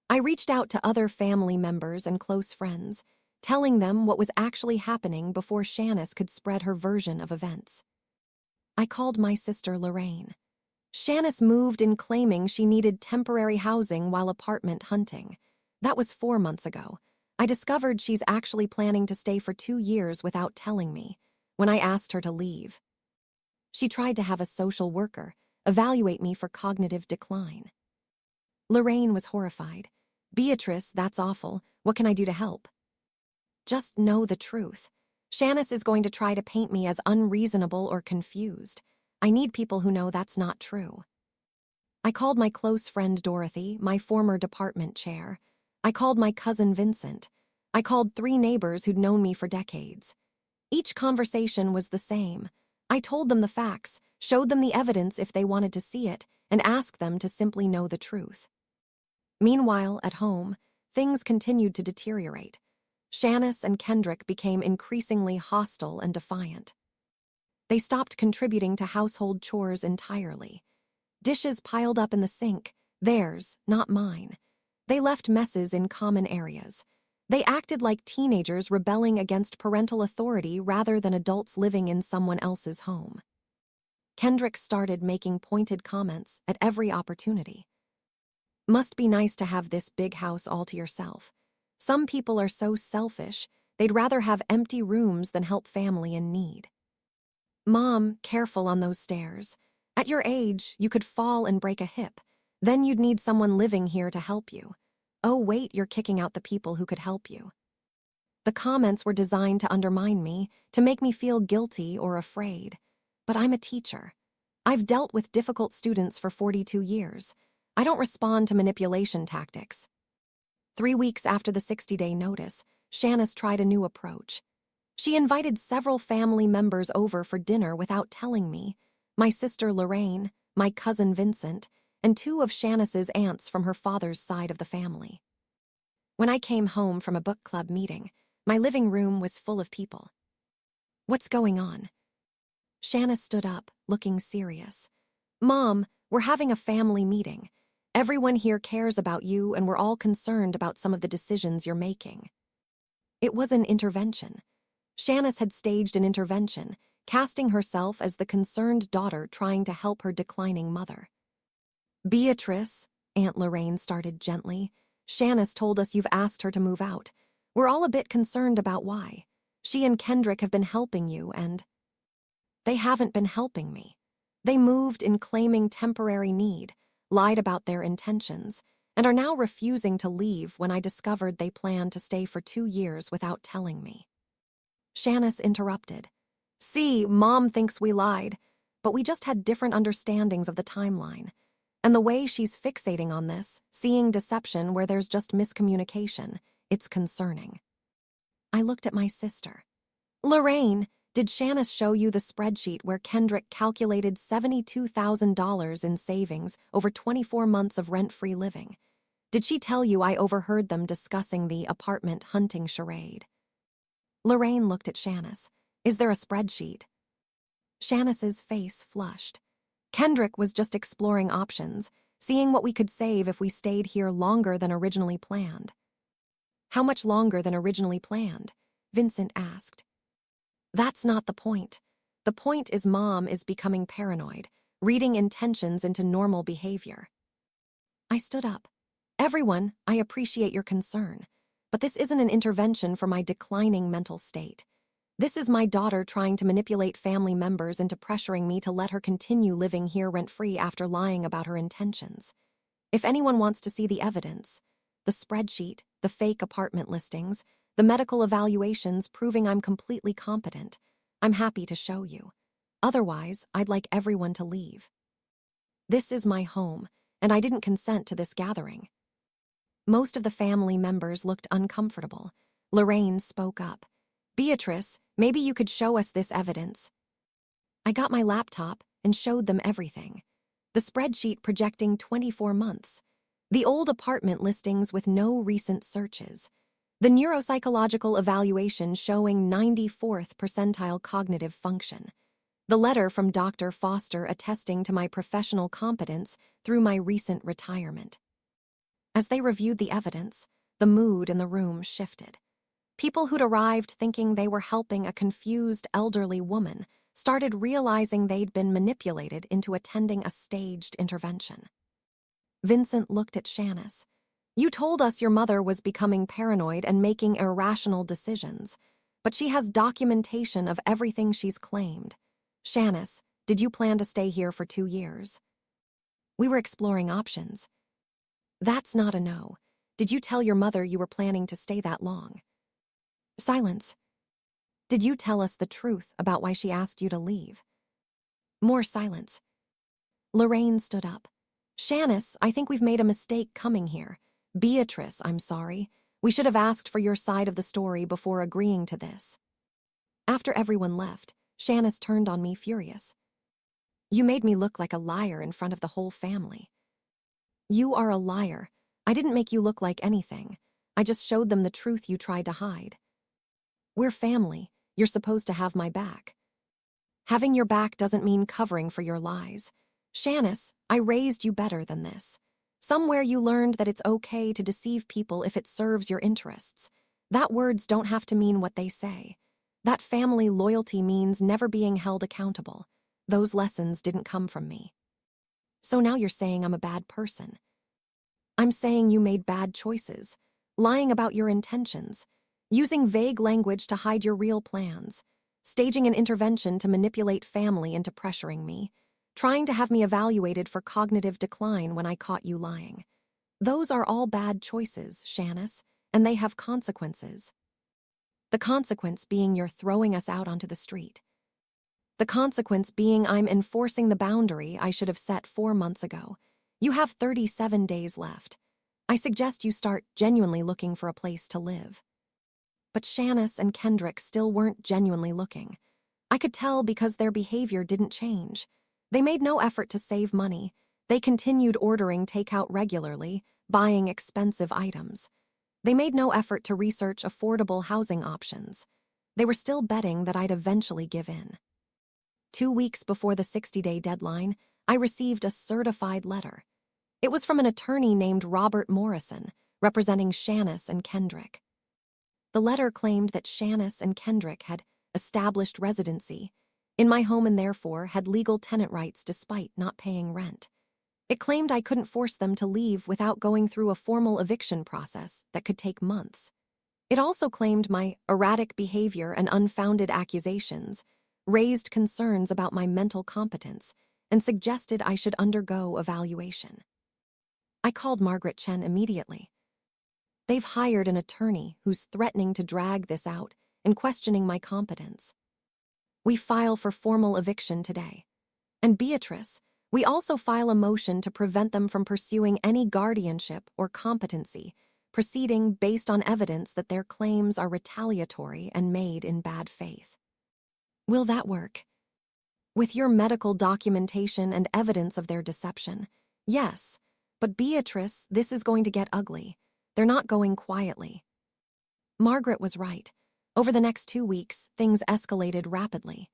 I reached out to other family members and close friends, telling them what was actually happening before Shanice could spread her version of events. I called my sister Lorraine. Shanice moved in claiming she needed temporary housing while apartment hunting. That was 4 months ago. I discovered she's actually planning to stay for 2 years without telling me, when I asked her to leave. She tried to have a social worker evaluate me for cognitive decline. Lorraine was horrified. Beatrice, that's awful. What can I do to help? Just know the truth. Shanice is going to try to paint me as unreasonable or confused. I need people who know that's not true. I called my close friend Dorothy, my former department chair. I called my cousin Vincent. I called 3 neighbors who'd known me for decades. Each conversation was the same. I told them the facts, showed them the evidence if they wanted to see it, and asked them to simply know the truth. Meanwhile, at home, things continued to deteriorate. Shanice and Kendrick became increasingly hostile and defiant. They stopped contributing to household chores entirely. Dishes piled up in the sink, theirs, not mine. They left messes in common areas. They acted like teenagers rebelling against parental authority rather than adults living in someone else's home. Kendrick started making pointed comments at every opportunity. Must be nice to have this big house all to yourself. Some people are so selfish, they'd rather have empty rooms than help family in need. Mom, careful on those stairs. At your age, you could fall and break a hip. Then you'd need someone living here to help you. Oh, wait, you're kicking out the people who could help you. The comments were designed to undermine me, to make me feel guilty or afraid. But I'm a teacher. I've dealt with difficult students for 42 years. I don't respond to manipulation tactics. 3 weeks after the 60-day notice, Shanice tried a new approach. She invited several family members over for dinner without telling me: my sister Lorraine, my cousin Vincent, and 2 of Shanice's aunts from her father's side of the family. When I came home from a book club meeting, my living room was full of people. "What's going on?" Shanice stood up, looking serious. "Mom, we're having a family meeting. Everyone here cares about you, and we're all concerned about some of the decisions you're making." It was an intervention. Shanice had staged an intervention, casting herself as the concerned daughter trying to help her declining mother. "Beatrice," Aunt Lorraine started gently, "Shanice told us you've asked her to move out. We're all a bit concerned about why. She and Kendrick have been helping you, and—" "They haven't been helping me. They moved in claiming temporary need, lied about their intentions, and are now refusing to leave when I discovered they planned to stay for 2 years without telling me." Shanice interrupted. "See, Mom thinks we lied, but we just had different understandings of the timeline. And the way she's fixating on this, seeing deception where there's just miscommunication, it's concerning." I looked at my sister. "Lorraine, did Shanice show you the spreadsheet where Kendrick calculated $72,000 in savings over 24 months of rent-free living? Did she tell you I overheard them discussing the apartment hunting charade?" Lorraine looked at Shanice. "Is there a spreadsheet?" Shanice's face flushed. "Kendrick was just exploring options, seeing what we could save if we stayed here longer than originally planned." "How much longer than originally planned?" Vincent asked. "That's not the point. The point is Mom is becoming paranoid, reading intentions into normal behavior." I stood up. "Everyone, I appreciate your concern, but this isn't an intervention for my declining mental state. This is my daughter trying to manipulate family members into pressuring me to let her continue living here rent-free after lying about her intentions. If anyone wants to see the evidence, the spreadsheet, the fake apartment listings, the medical evaluations proving I'm completely competent, I'm happy to show you. Otherwise, I'd like everyone to leave. This is my home, and I didn't consent to this gathering." Most of the family members looked uncomfortable. Lorraine spoke up. "Beatrice, maybe you could show us this evidence." I got my laptop and showed them everything. The spreadsheet projecting 24 months. The old apartment listings with no recent searches. The neuropsychological evaluation showing 94th percentile cognitive function. The letter from Dr. Foster attesting to my professional competence through my recent retirement. As they reviewed the evidence, the mood in the room shifted. People who'd arrived thinking they were helping a confused elderly woman started realizing they'd been manipulated into attending a staged intervention. Vincent looked at Shanice. "You told us your mother was becoming paranoid and making irrational decisions, but she has documentation of everything she's claimed. Shanice, did you plan to stay here for 2 years?" "We were exploring options." "That's not a no. Did you tell your mother you were planning to stay that long?" Silence. "Did you tell us the truth about why she asked you to leave?" More silence. Lorraine stood up. "Shanice, I think we've made a mistake coming here. Beatrice, I'm sorry. We should have asked for your side of the story before agreeing to this." After everyone left, Shanice turned on me furious. "You made me look like a liar in front of the whole family." "You are a liar. I didn't make you look like anything. I just showed them the truth you tried to hide." "We're family. You're supposed to have my back." "Having your back doesn't mean covering for your lies. Shanice, I raised you better than this. Somewhere you learned that it's okay to deceive people if it serves your interests. That words don't have to mean what they say. That family loyalty means never being held accountable. Those lessons didn't come from me." "So now you're saying I'm a bad person." "I'm saying you made bad choices, lying about your intentions, using vague language to hide your real plans, staging an intervention to manipulate family into pressuring me, trying to have me evaluated for cognitive decline when I caught you lying. Those are all bad choices, Shanice, and they have consequences. The consequence being you're throwing us out onto the street." The consequence being I'm enforcing the boundary I should have set 4 months ago. You have 37 days left. I suggest you start genuinely looking for a place to live. But Shanice and Kendrick still weren't genuinely looking. I could tell because their behavior didn't change. They made no effort to save money. They continued ordering takeout regularly, buying expensive items. They made no effort to research affordable housing options. They were still betting that I'd eventually give in. 2 weeks before the 60-day deadline, I received a certified letter. It was from an attorney named Robert Morrison, representing Shanice and Kendrick. The letter claimed that Shanice and Kendrick had established residency in my home and therefore had legal tenant rights despite not paying rent. It claimed I couldn't force them to leave without going through a formal eviction process that could take months. It also claimed my erratic behavior and unfounded accusations raised concerns about my mental competence and suggested I should undergo evaluation. I called Margaret Chen immediately. They've hired an attorney who's threatening to drag this out and questioning my competence. We file for formal eviction today. And Beatrice, we also file a motion to prevent them from pursuing any guardianship or competency proceeding based on evidence that their claims are retaliatory and made in bad faith. Will that work? With your medical documentation and evidence of their deception, yes. But Beatrice, this is going to get ugly. They're not going quietly. Margaret was right. Over the next 2 weeks, things escalated rapidly.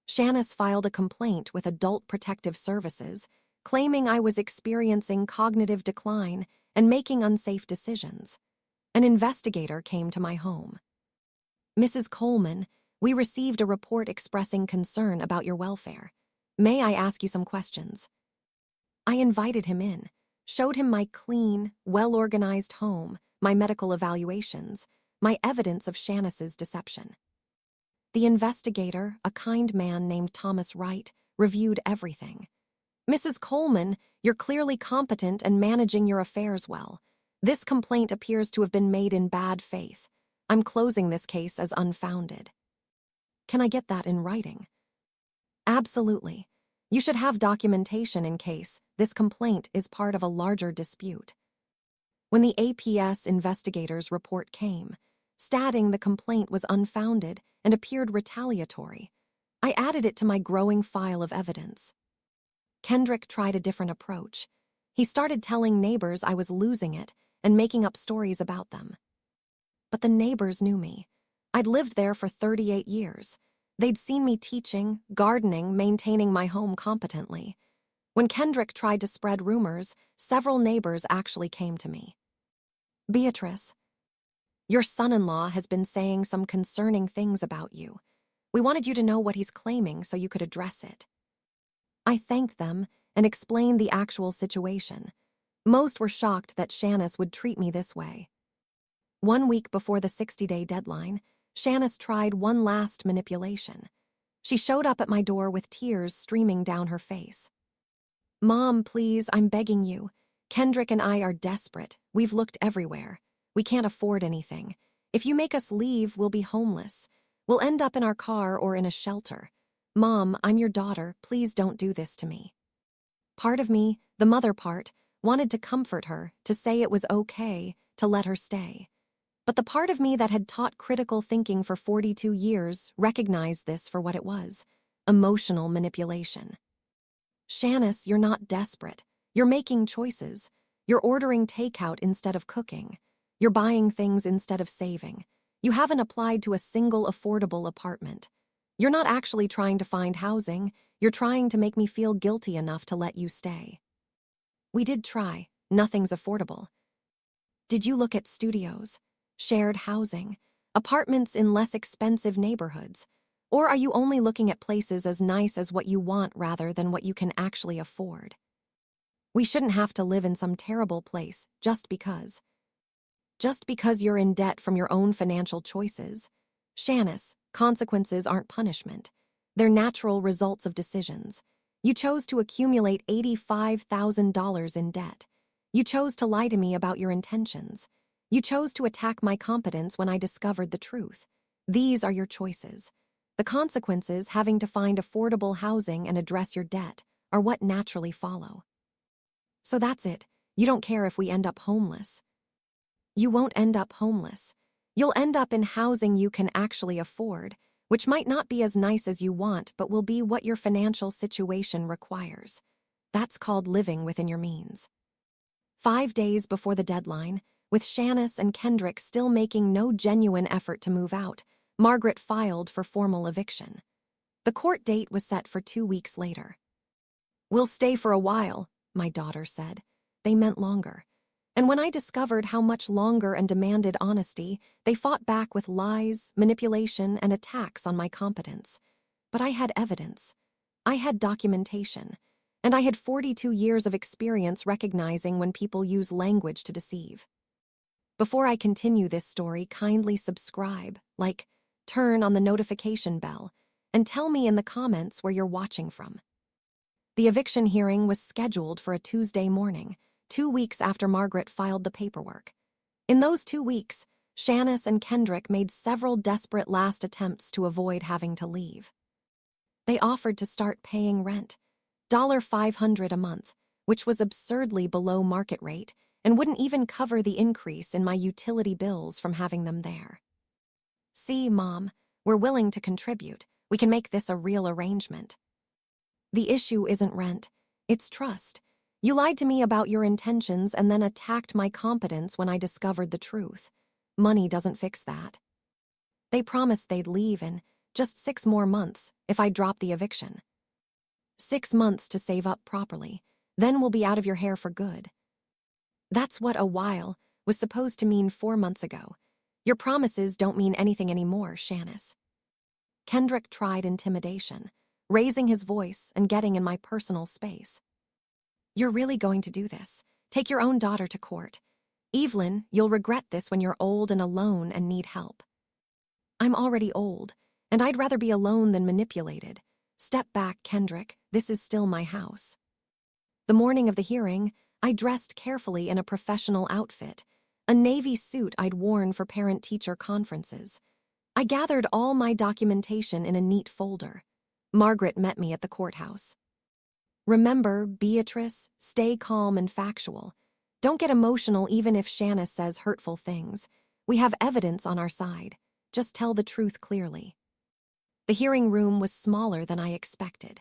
Shanice filed a complaint with Adult Protective Services, claiming I was experiencing cognitive decline and making unsafe decisions. An investigator came to my home. Mrs. Coleman, we received a report expressing concern about your welfare. May I ask you some questions? I invited him in, showed him my clean, well-organized home, my medical evaluations, my evidence of Shanice's deception. The investigator, a kind man named Thomas Wright, reviewed everything. Mrs. Coleman, you're clearly competent and managing your affairs well. This complaint appears to have been made in bad faith. I'm closing this case as unfounded. Can I get that in writing? Absolutely. You should have documentation in case this complaint is part of a larger dispute. When the APS investigators' report came, stating the complaint was unfounded and appeared retaliatory, I added it to my growing file of evidence. Kendrick tried a different approach. He started telling neighbors I was losing it and making up stories about them. But the neighbors knew me. I'd lived there for 38 years. They'd seen me teaching, gardening, maintaining my home competently. When Kendrick tried to spread rumors, several neighbors actually came to me. Beatrice, your son-in-law has been saying some concerning things about you. We wanted you to know what he's claiming so you could address it. I thanked them and explained the actual situation. Most were shocked that Shanice would treat me this way. 1 week before the 60-day deadline, Shanice tried one last manipulation. She showed up at my door with tears streaming down her face. Mom, please, I'm begging you. Kendrick and I are desperate. We've looked everywhere. We can't afford anything. If you make us leave, we'll be homeless. We'll end up in our car or in a shelter. Mom, I'm your daughter. Please don't do this to me. Part of me, the mother part, wanted to comfort her, to say it was okay, to let her stay. But the part of me that had taught critical thinking for 42 years recognized this for what it was: emotional manipulation. Shanice, you're not desperate. You're making choices. You're ordering takeout instead of cooking. You're buying things instead of saving. You haven't applied to a single affordable apartment. You're not actually trying to find housing. You're trying to make me feel guilty enough to let you stay. We did try. Nothing's affordable. Did you look at studios, shared housing, apartments in less expensive neighborhoods? Or are you only looking at places as nice as what you want rather than what you can actually afford? We shouldn't have to live in some terrible place just because. Just because you're in debt from your own financial choices. Shanice, consequences aren't punishment. They're natural results of decisions. You chose to accumulate $85,000 in debt. You chose to lie to me about your intentions. You chose to attack my competence when I discovered the truth. These are your choices. The consequences, having to find affordable housing and address your debt, are what naturally follow. So that's it. You don't care if we end up homeless. You won't end up homeless. You'll end up in housing you can actually afford, which might not be as nice as you want, but will be what your financial situation requires. That's called living within your means. 5 days before the deadline, with Shanice and Kendrick still making no genuine effort to move out, Margaret filed for formal eviction. The court date was set for 2 weeks later. "We'll stay for a while," my daughter said. They meant longer. And when I discovered how much longer and demanded honesty, they fought back with lies, manipulation, and attacks on my competence. But I had evidence. I had documentation. And I had 42 years of experience recognizing when people use language to deceive. Before I continue this story, kindly subscribe, like, turn on the notification bell, and tell me in the comments where you're watching from. The eviction hearing was scheduled for a Tuesday morning, 2 weeks after Margaret filed the paperwork. In those 2 weeks, Shanice and Kendrick made several desperate last attempts to avoid having to leave. They offered to start paying rent, $500 a month, which was absurdly below market rate and wouldn't even cover the increase in my utility bills from having them there. "See, Mom, we're willing to contribute. We can make this a real arrangement." The issue isn't rent, it's trust. You lied to me about your intentions and then attacked my competence when I discovered the truth. Money doesn't fix that. They promised they'd leave in just 6 more months if I dropped the eviction. 6 months to save up properly, then we'll be out of your hair for good. That's what a while was supposed to mean 4 months ago. Your promises don't mean anything anymore, Shanice. Kendrick tried intimidation, raising his voice and getting in my personal space. "You're really going to do this? Take your own daughter to court. Evelyn, you'll regret this when you're old and alone and need help." "I'm already old, and I'd rather be alone than manipulated. Step back, Kendrick. This is still my house." The morning of the hearing, I dressed carefully in a professional outfit, a navy suit I'd worn for parent-teacher conferences. I gathered all my documentation in a neat folder. Margaret met me at the courthouse. "Remember, Beatrice, stay calm and factual. Don't get emotional even if Shanice says hurtful things. We have evidence on our side. Just tell the truth clearly." The hearing room was smaller than I expected.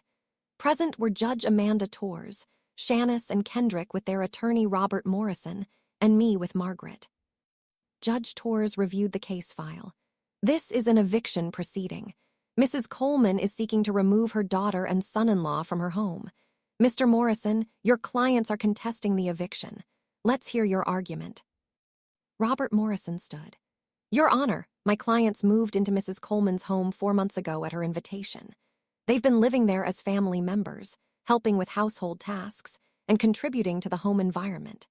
Present were Judge Amanda Torres, Shanice and Kendrick with their attorney Robert Morrison, and me with Margaret. Judge Torres reviewed the case file. "This is an eviction proceeding. Mrs. Coleman is seeking to remove her daughter and son-in-law from her home. Mr. Morrison, your clients are contesting the eviction. Let's hear your argument." Robert Morrison stood. "Your Honor, my clients moved into Mrs. Coleman's home 4 months ago at her invitation. They've been living there as family members, helping with household tasks, and contributing to the home environment.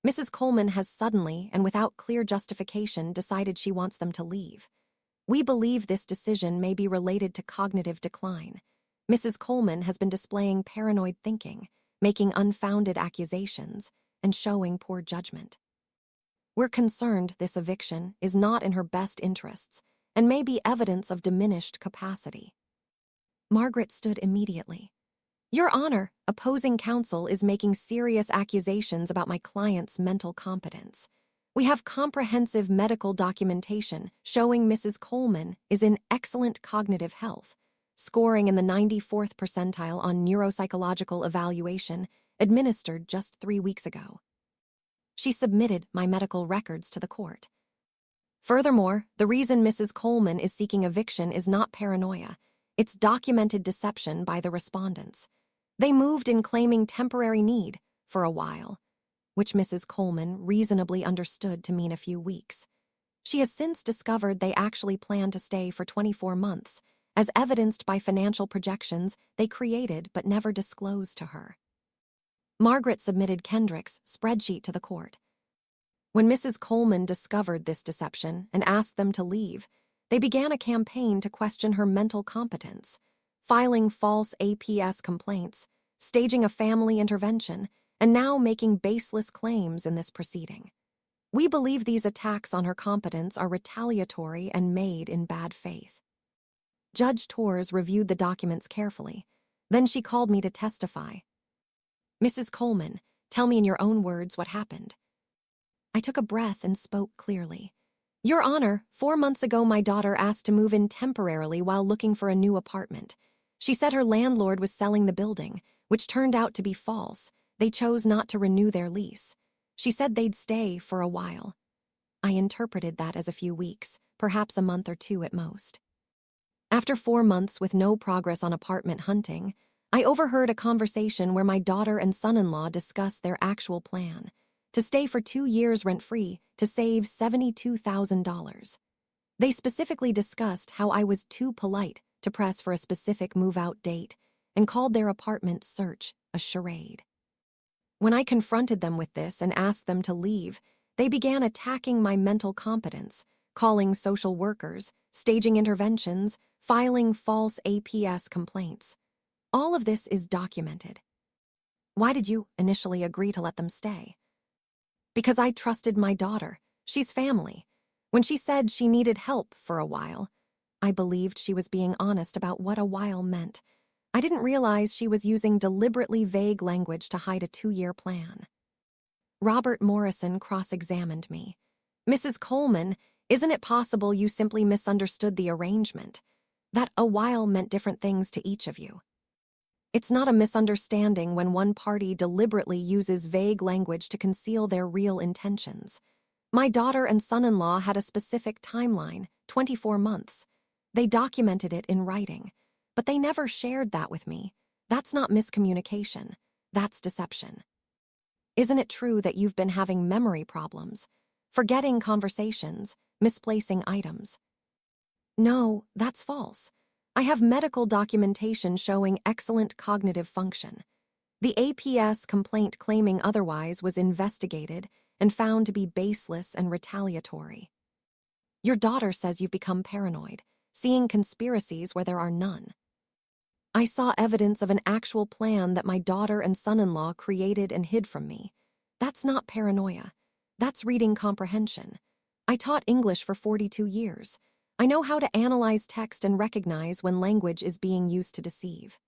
Mrs. Coleman has suddenly, and without clear justification, decided she wants them to leave. We believe this decision may be related to cognitive decline. Mrs. Coleman has been displaying paranoid thinking, making unfounded accusations, and showing poor judgment. We're concerned this eviction is not in her best interests and may be evidence of diminished capacity." Margaret stood immediately. "Your Honor, opposing counsel is making serious accusations about my client's mental competence. We have comprehensive medical documentation showing Mrs. Coleman is in excellent cognitive health, scoring in the 94th percentile on neuropsychological evaluation administered just 3 weeks ago. She submitted my medical records to the court. Furthermore, the reason Mrs. Coleman is seeking eviction is not paranoia. It's documented deception by the respondents. They moved in claiming temporary need for a while, which Mrs. Coleman reasonably understood to mean a few weeks. She has since discovered they actually plan to stay for 24 months, as evidenced by financial projections they created but never disclosed to her." Margaret submitted Kendrick's spreadsheet to the court. When Mrs. Coleman discovered this deception and asked them to leave, they began a campaign to question her mental competence, filing false APS complaints, staging a family intervention, and now making baseless claims in this proceeding. We believe these attacks on her competence are retaliatory and made in bad faith. Judge Torres reviewed the documents carefully. Then she called me to testify. "Mrs. Coleman, tell me in your own words what happened." I took a breath and spoke clearly. "Your Honor, 4 months ago my daughter asked to move in temporarily while looking for a new apartment. She said her landlord was selling the building, which turned out to be false. They chose not to renew their lease. She said they'd stay for a while." I interpreted that as a few weeks, perhaps a month or 2 at most. After 4 months with no progress on apartment hunting, I overheard a conversation where my daughter and son-in-law discussed their actual plan: to stay for 2 years rent-free to save $72,000. They specifically discussed how I was too polite to press for a specific move-out date and called their apartment search a charade. When I confronted them with this and asked them to leave, they began attacking my mental competence, calling social workers, staging interventions, filing false APS complaints. All of this is documented. "Why did you initially agree to let them stay?" "Because I trusted my daughter. She's family. When she said she needed help for a while, I believed she was being honest about what a while meant. I didn't realize she was using deliberately vague language to hide a 2-year plan." Robert Morrison cross-examined me. "Mrs. Coleman, isn't it possible you simply misunderstood the arrangement? That a while meant different things to each of you." "It's not a misunderstanding when one party deliberately uses vague language to conceal their real intentions. My daughter and son-in-law had a specific timeline, 24 months. They documented it in writing, but they never shared that with me. That's not miscommunication. That's deception." "Isn't it true that you've been having memory problems, forgetting conversations, misplacing items?" "No, that's false. I have medical documentation showing excellent cognitive function. The APS complaint claiming otherwise was investigated and found to be baseless and retaliatory." "Your daughter says you've become paranoid, seeing conspiracies where there are none." "I saw evidence of an actual plan that my daughter and son-in-law created and hid from me. That's not paranoia. That's reading comprehension. I taught English for 42 years. I know how to analyze text and recognize when language is being used to deceive."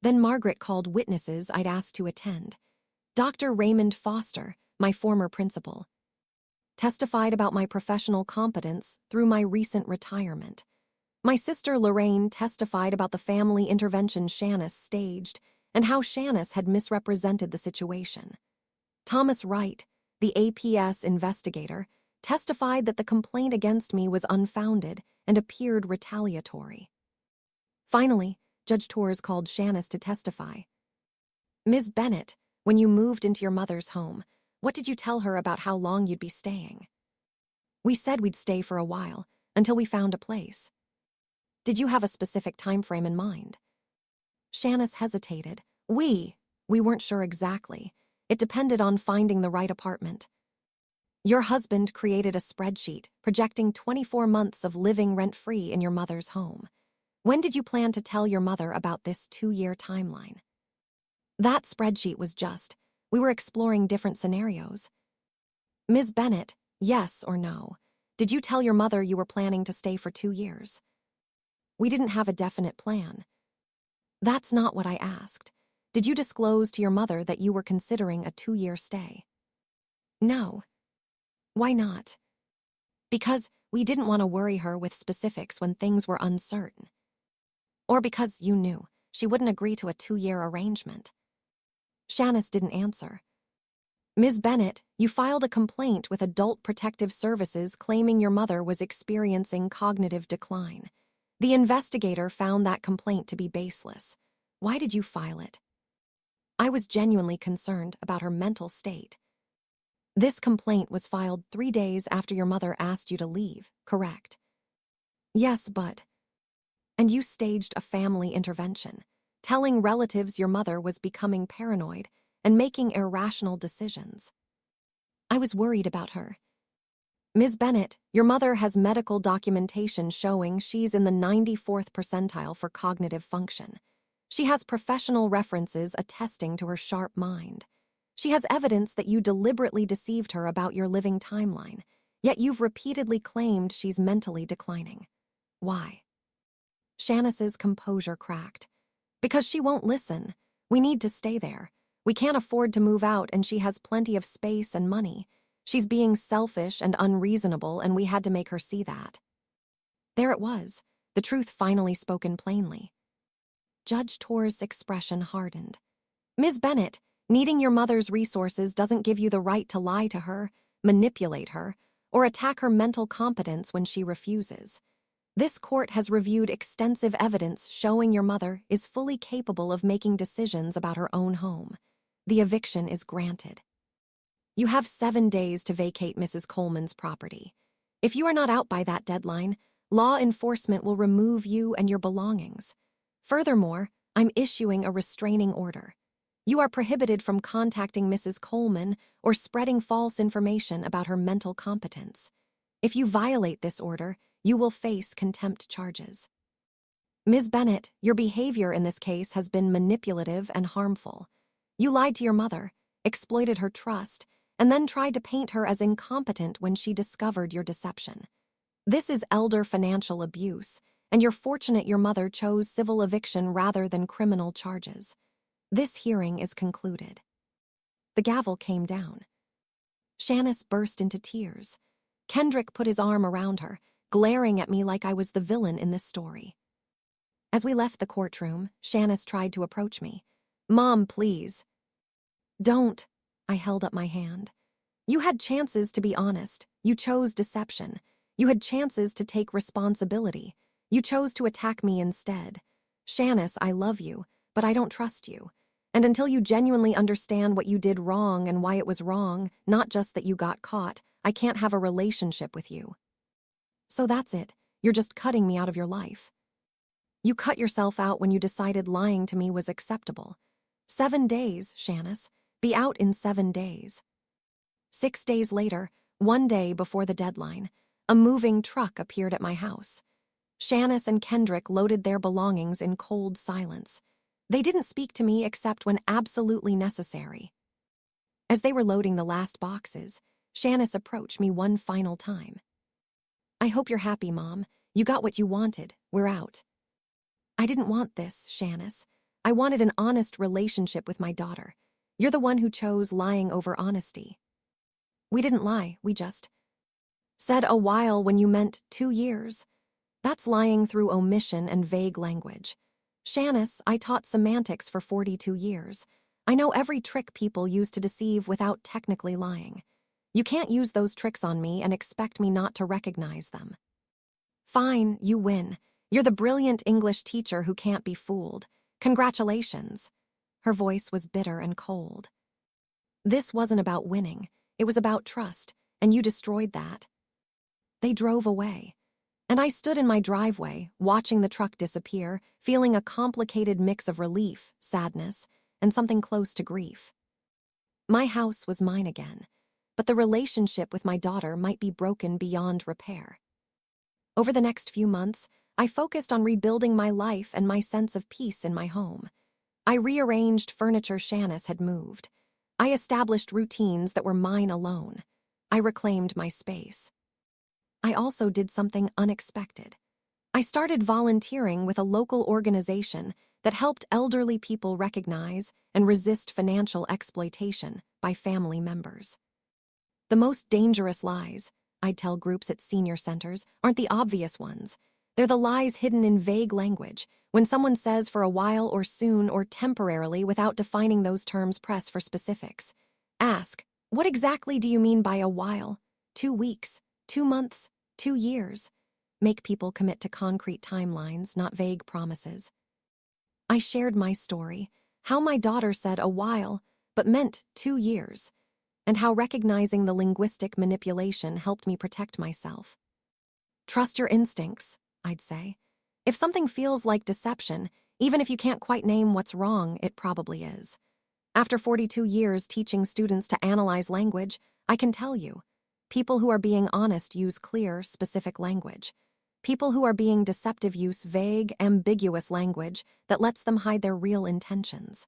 Then Margaret called witnesses I'd asked to attend. Dr. Raymond Foster, my former principal, testified about my professional competence through my recent retirement. My sister Lorraine testified about the family intervention Shanice staged and how Shanice had misrepresented the situation. Thomas Wright, the APS investigator, testified that the complaint against me was unfounded and appeared retaliatory. Finally, Judge Torres called Shanice to testify. "Ms. Bennett, when you moved into your mother's home, what did you tell her about how long you'd be staying?" "We said we'd stay for a while, until we found a place." "Did you have a specific time frame in mind?" Shanice hesitated. We weren't sure exactly. It depended on finding the right apartment." "Your husband created a spreadsheet projecting 24 months of living rent-free in your mother's home. When did you plan to tell your mother about this 2-year timeline?" "That spreadsheet was we were exploring different scenarios." "Ms. Bennett, yes or no, did you tell your mother you were planning to stay for 2 years?" "We didn't have a definite plan." "That's not what I asked. Did you disclose to your mother that you were considering a 2-year stay?" "No." "Why not?" "Because we didn't want to worry her with specifics when things were uncertain." "Or because you knew she wouldn't agree to a 2-year arrangement?" Shanice didn't answer. "Ms. Bennett, you filed a complaint with Adult Protective Services claiming your mother was experiencing cognitive decline. The investigator found that complaint to be baseless. Why did you file it?" "I was genuinely concerned about her mental state." "This complaint was filed 3 days after your mother asked you to leave, correct?" "Yes, but..." "And you staged a family intervention, telling relatives your mother was becoming paranoid and making irrational decisions." "I was worried about her." "Ms. Bennett, your mother has medical documentation showing she's in the 94th percentile for cognitive function. She has professional references attesting to her sharp mind. She has evidence that you deliberately deceived her about your living timeline, yet you've repeatedly claimed she's mentally declining. Why?" Shanice's composure cracked. Because she won't listen. We need to stay there. We can't afford to move out, and she has plenty of space and money. She's being selfish and unreasonable, and we had to make her see that. There it was, the truth finally spoken plainly. Judge Torr's expression hardened. Ms. Bennett, needing your mother's resources doesn't give you the right to lie to her, manipulate her, or attack her mental competence when she refuses. This court has reviewed extensive evidence showing your mother is fully capable of making decisions about her own home. The eviction is granted. You have 7 days to vacate Mrs. Coleman's property. If you are not out by that deadline, law enforcement will remove you and your belongings. Furthermore, I'm issuing a restraining order. You are prohibited from contacting Mrs. Coleman or spreading false information about her mental competence. If you violate this order, you will face contempt charges. Ms. Bennett, your behavior in this case has been manipulative and harmful. You lied to your mother, exploited her trust, and then tried to paint her as incompetent when she discovered your deception. This is elder financial abuse, and you're fortunate your mother chose civil eviction rather than criminal charges. This hearing is concluded. The gavel came down. Shanice burst into tears. Kendrick put his arm around her, glaring at me like I was the villain in this story. As we left the courtroom, Shanice tried to approach me. Mom, please. Don't. I held up my hand. You had chances to be honest. You chose deception. You had chances to take responsibility. You chose to attack me instead. Shanice, I love you, but I don't trust you. And until you genuinely understand what you did wrong and why it was wrong, not just that you got caught, I can't have a relationship with you. So that's it. You're just cutting me out of your life. You cut yourself out when you decided lying to me was acceptable. 7 days, Shanice. Be out in 7 days. 6 days later, 1 day before the deadline, a moving truck appeared at my house. Shanice and Kendrick loaded their belongings in cold silence. They didn't speak to me except when absolutely necessary. As they were loading the last boxes, Shanice approached me one final time. I hope you're happy, Mom. You got what you wanted. We're out. I didn't want this, Shanice. I wanted an honest relationship with my daughter. You're the one who chose lying over honesty. We didn't lie, we just said a while when you meant 2 years. That's lying through omission and vague language. Shanice, I taught semantics for 42 years. I know every trick people use to deceive without technically lying. You can't use those tricks on me and expect me not to recognize them. Fine, you win. You're the brilliant English teacher who can't be fooled. Congratulations. Her voice was bitter and cold. This wasn't about winning. It was about trust, and you destroyed that. They drove away. And I stood in my driveway, watching the truck disappear, feeling a complicated mix of relief, sadness, and something close to grief. My house was mine again, but the relationship with my daughter might be broken beyond repair. Over the next few months, I focused on rebuilding my life and my sense of peace in my home. I rearranged furniture Shanice had moved. I established routines that were mine alone. I reclaimed my space. I also did something unexpected. I started volunteering with a local organization that helped elderly people recognize and resist financial exploitation by family members. The most dangerous lies, I'd tell groups at senior centers, aren't the obvious ones. They're the lies hidden in vague language, when someone says for a while or soon or temporarily without defining those terms. Press for specifics. Ask, what exactly do you mean by a while? 2 weeks, 2 months, 2 years. Make people commit to concrete timelines, not vague promises. I shared my story, how my daughter said a while, but meant 2 years, and how recognizing the linguistic manipulation helped me protect myself. Trust your instincts, I'd say. If something feels like deception, even if you can't quite name what's wrong, it probably is. After 42 years teaching students to analyze language, I can tell you, people who are being honest use clear, specific language. People who are being deceptive use vague, ambiguous language that lets them hide their real intentions.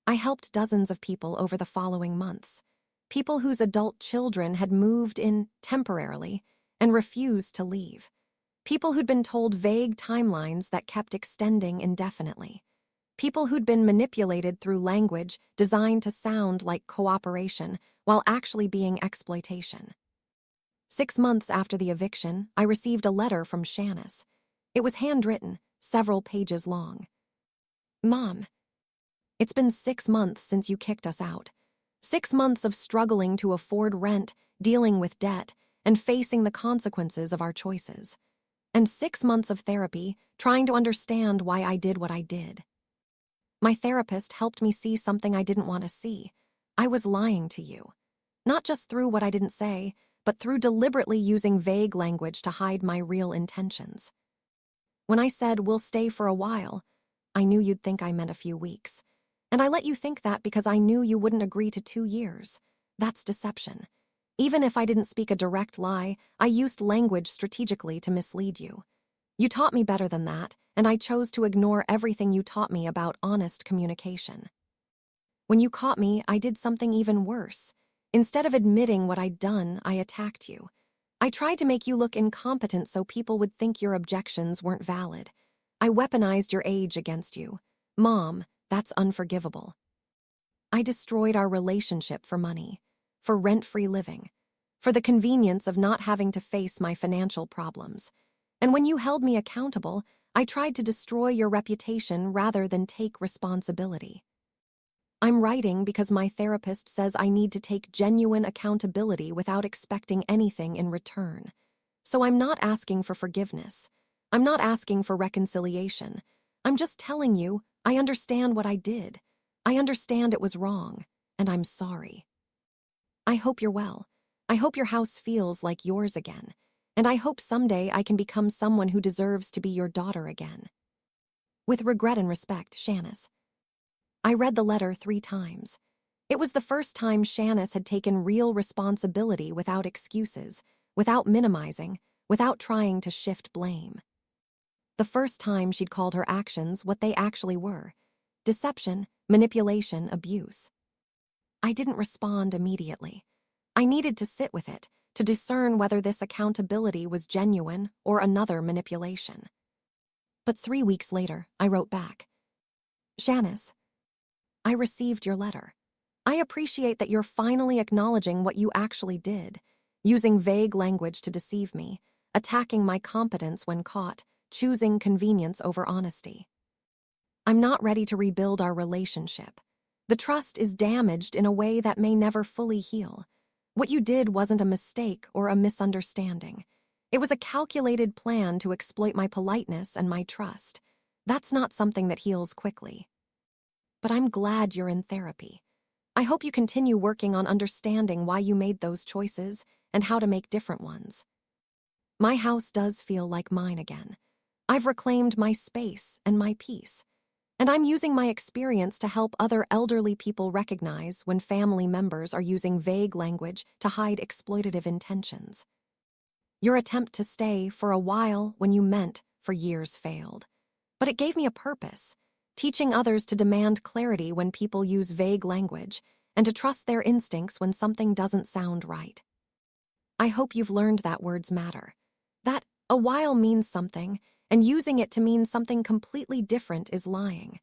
I helped dozens of people over the following months. People whose adult children had moved in temporarily and refused to leave. People who'd been told vague timelines that kept extending indefinitely. People who'd been manipulated through language designed to sound like cooperation while actually being exploitation. 6 months after the eviction, I received a letter from Shanice. It was handwritten, several pages long. Mom, it's been 6 months since you kicked us out. 6 months of struggling to afford rent, dealing with debt, and facing the consequences of our choices. And 6 months of therapy, trying to understand why I did what I did. My therapist helped me see something I didn't want to see. I was lying to you. Not just through what I didn't say, but through deliberately using vague language to hide my real intentions. When I said, "We'll stay for a while," I knew you'd think I meant a few weeks. And I let you think that because I knew you wouldn't agree to 2 years. That's deception. Even if I didn't speak a direct lie, I used language strategically to mislead you. You taught me better than that, and I chose to ignore everything you taught me about honest communication. When you caught me, I did something even worse. Instead of admitting what I'd done, I attacked you. I tried to make you look incompetent so people would think your objections weren't valid. I weaponized your age against you. Mom, that's unforgivable. I destroyed our relationship for money, for rent-free living, for the convenience of not having to face my financial problems. And when you held me accountable, I tried to destroy your reputation rather than take responsibility. I'm writing because my therapist says I need to take genuine accountability without expecting anything in return. So I'm not asking for forgiveness. I'm not asking for reconciliation. I'm just telling you, I understand what I did. I understand it was wrong, and I'm sorry. I hope you're well. I hope your house feels like yours again. And I hope someday I can become someone who deserves to be your daughter again. With regret and respect, Shanice. I read the letter 3 times. It was the first time Shanice had taken real responsibility without excuses, without minimizing, without trying to shift blame. The first time she'd called her actions what they actually were: deception, manipulation, abuse. I didn't respond immediately. I needed to sit with it, to discern whether this accountability was genuine or another manipulation. But 3 weeks later, I wrote back. Shanice, I received your letter. I appreciate that you're finally acknowledging what you actually did, using vague language to deceive me, attacking my competence when caught, choosing convenience over honesty. I'm not ready to rebuild our relationship. The trust is damaged in a way that may never fully heal. What you did wasn't a mistake or a misunderstanding. It was a calculated plan to exploit my politeness and my trust. That's not something that heals quickly. But I'm glad you're in therapy. I hope you continue working on understanding why you made those choices and how to make different ones. My house does feel like mine again. I've reclaimed my space and my peace. And I'm using my experience to help other elderly people recognize when family members are using vague language to hide exploitative intentions. Your attempt to stay for a while when you meant for years failed. But it gave me a purpose, teaching others to demand clarity when people use vague language and to trust their instincts when something doesn't sound right. I hope you've learned that words matter, that a while means something, and using it to mean something completely different is lying,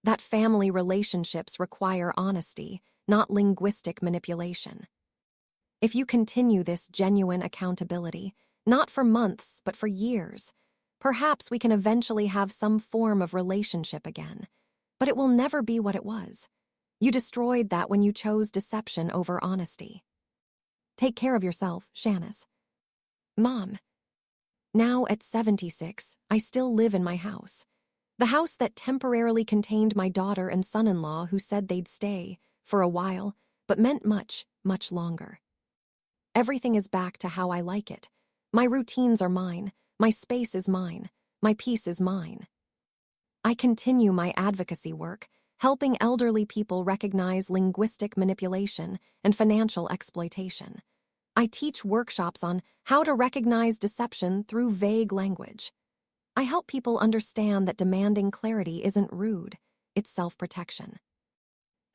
that family relationships require honesty, not linguistic manipulation. If you continue this genuine accountability, not for months but for years, perhaps we can eventually have some form of relationship again, but it will never be what it was. You destroyed that when you chose deception over honesty. Take care of yourself, Shanice. Mom. Now at 76, I still live in my house. The house that temporarily contained my daughter and son-in-law who said they'd stay for a while, but meant much, much longer. Everything is back to how I like it. My routines are mine. My space is mine. My peace is mine. I continue my advocacy work, helping elderly people recognize linguistic manipulation and financial exploitation. I teach workshops on how to recognize deception through vague language. I help people understand that demanding clarity isn't rude, it's self-protection.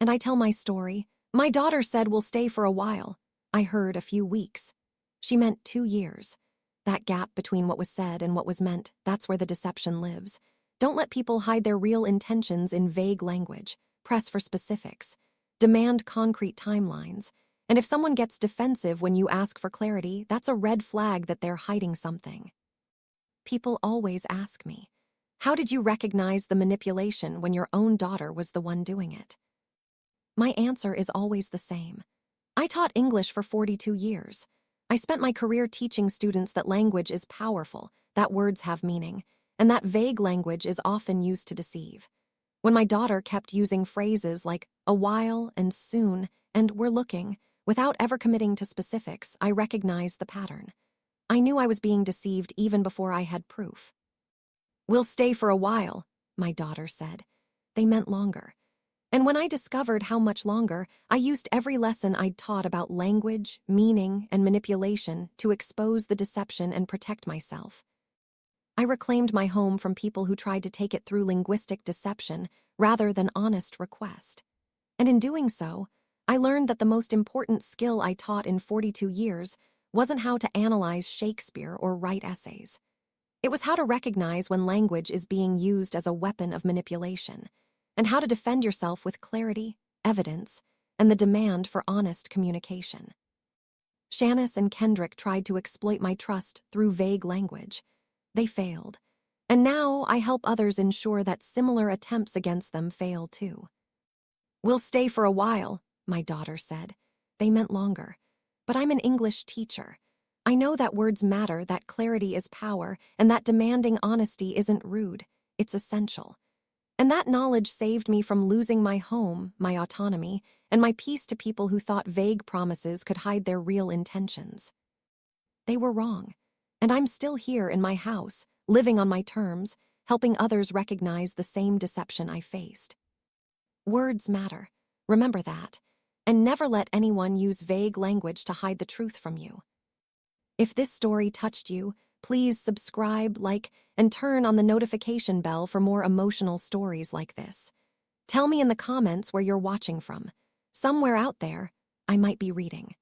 And I tell my story. My daughter said we'll stay for a while. I heard a few weeks. She meant 2 years. That gap between what was said and what was meant, that's where the deception lives. Don't let people hide their real intentions in vague language. Press for specifics. Demand concrete timelines. And if someone gets defensive when you ask for clarity, that's a red flag that they're hiding something. People always ask me, how did you recognize the manipulation when your own daughter was the one doing it? My answer is always the same. I taught English for 42 years. I spent my career teaching students that language is powerful, that words have meaning, and that vague language is often used to deceive. When my daughter kept using phrases like a while and soon and we're looking, without ever committing to specifics, I recognized the pattern. I knew I was being deceived even before I had proof. "We'll stay for a while," my daughter said. They meant longer. And when I discovered how much longer, I used every lesson I'd taught about language, meaning, and manipulation to expose the deception and protect myself. I reclaimed my home from people who tried to take it through linguistic deception rather than honest request. And in doing so, I learned that the most important skill I taught in 42 years wasn't how to analyze Shakespeare or write essays. It was how to recognize when language is being used as a weapon of manipulation, and how to defend yourself with clarity, evidence, and the demand for honest communication. Shanice and Kendrick tried to exploit my trust through vague language. They failed, and now I help others ensure that similar attempts against them fail too. "We'll stay for a while," my daughter said. They meant longer. But I'm an English teacher. I know that words matter, that clarity is power, and that demanding honesty isn't rude, it's essential. And that knowledge saved me from losing my home, my autonomy, and my peace to people who thought vague promises could hide their real intentions. They were wrong, and I'm still here in my house, living on my terms, helping others recognize the same deception I faced. Words matter. Remember that. And never let anyone use vague language to hide the truth from you. If this story touched you, please subscribe, like, and turn on the notification bell for more emotional stories like this. Tell me in the comments where you're watching from. Somewhere out there, I might be reading.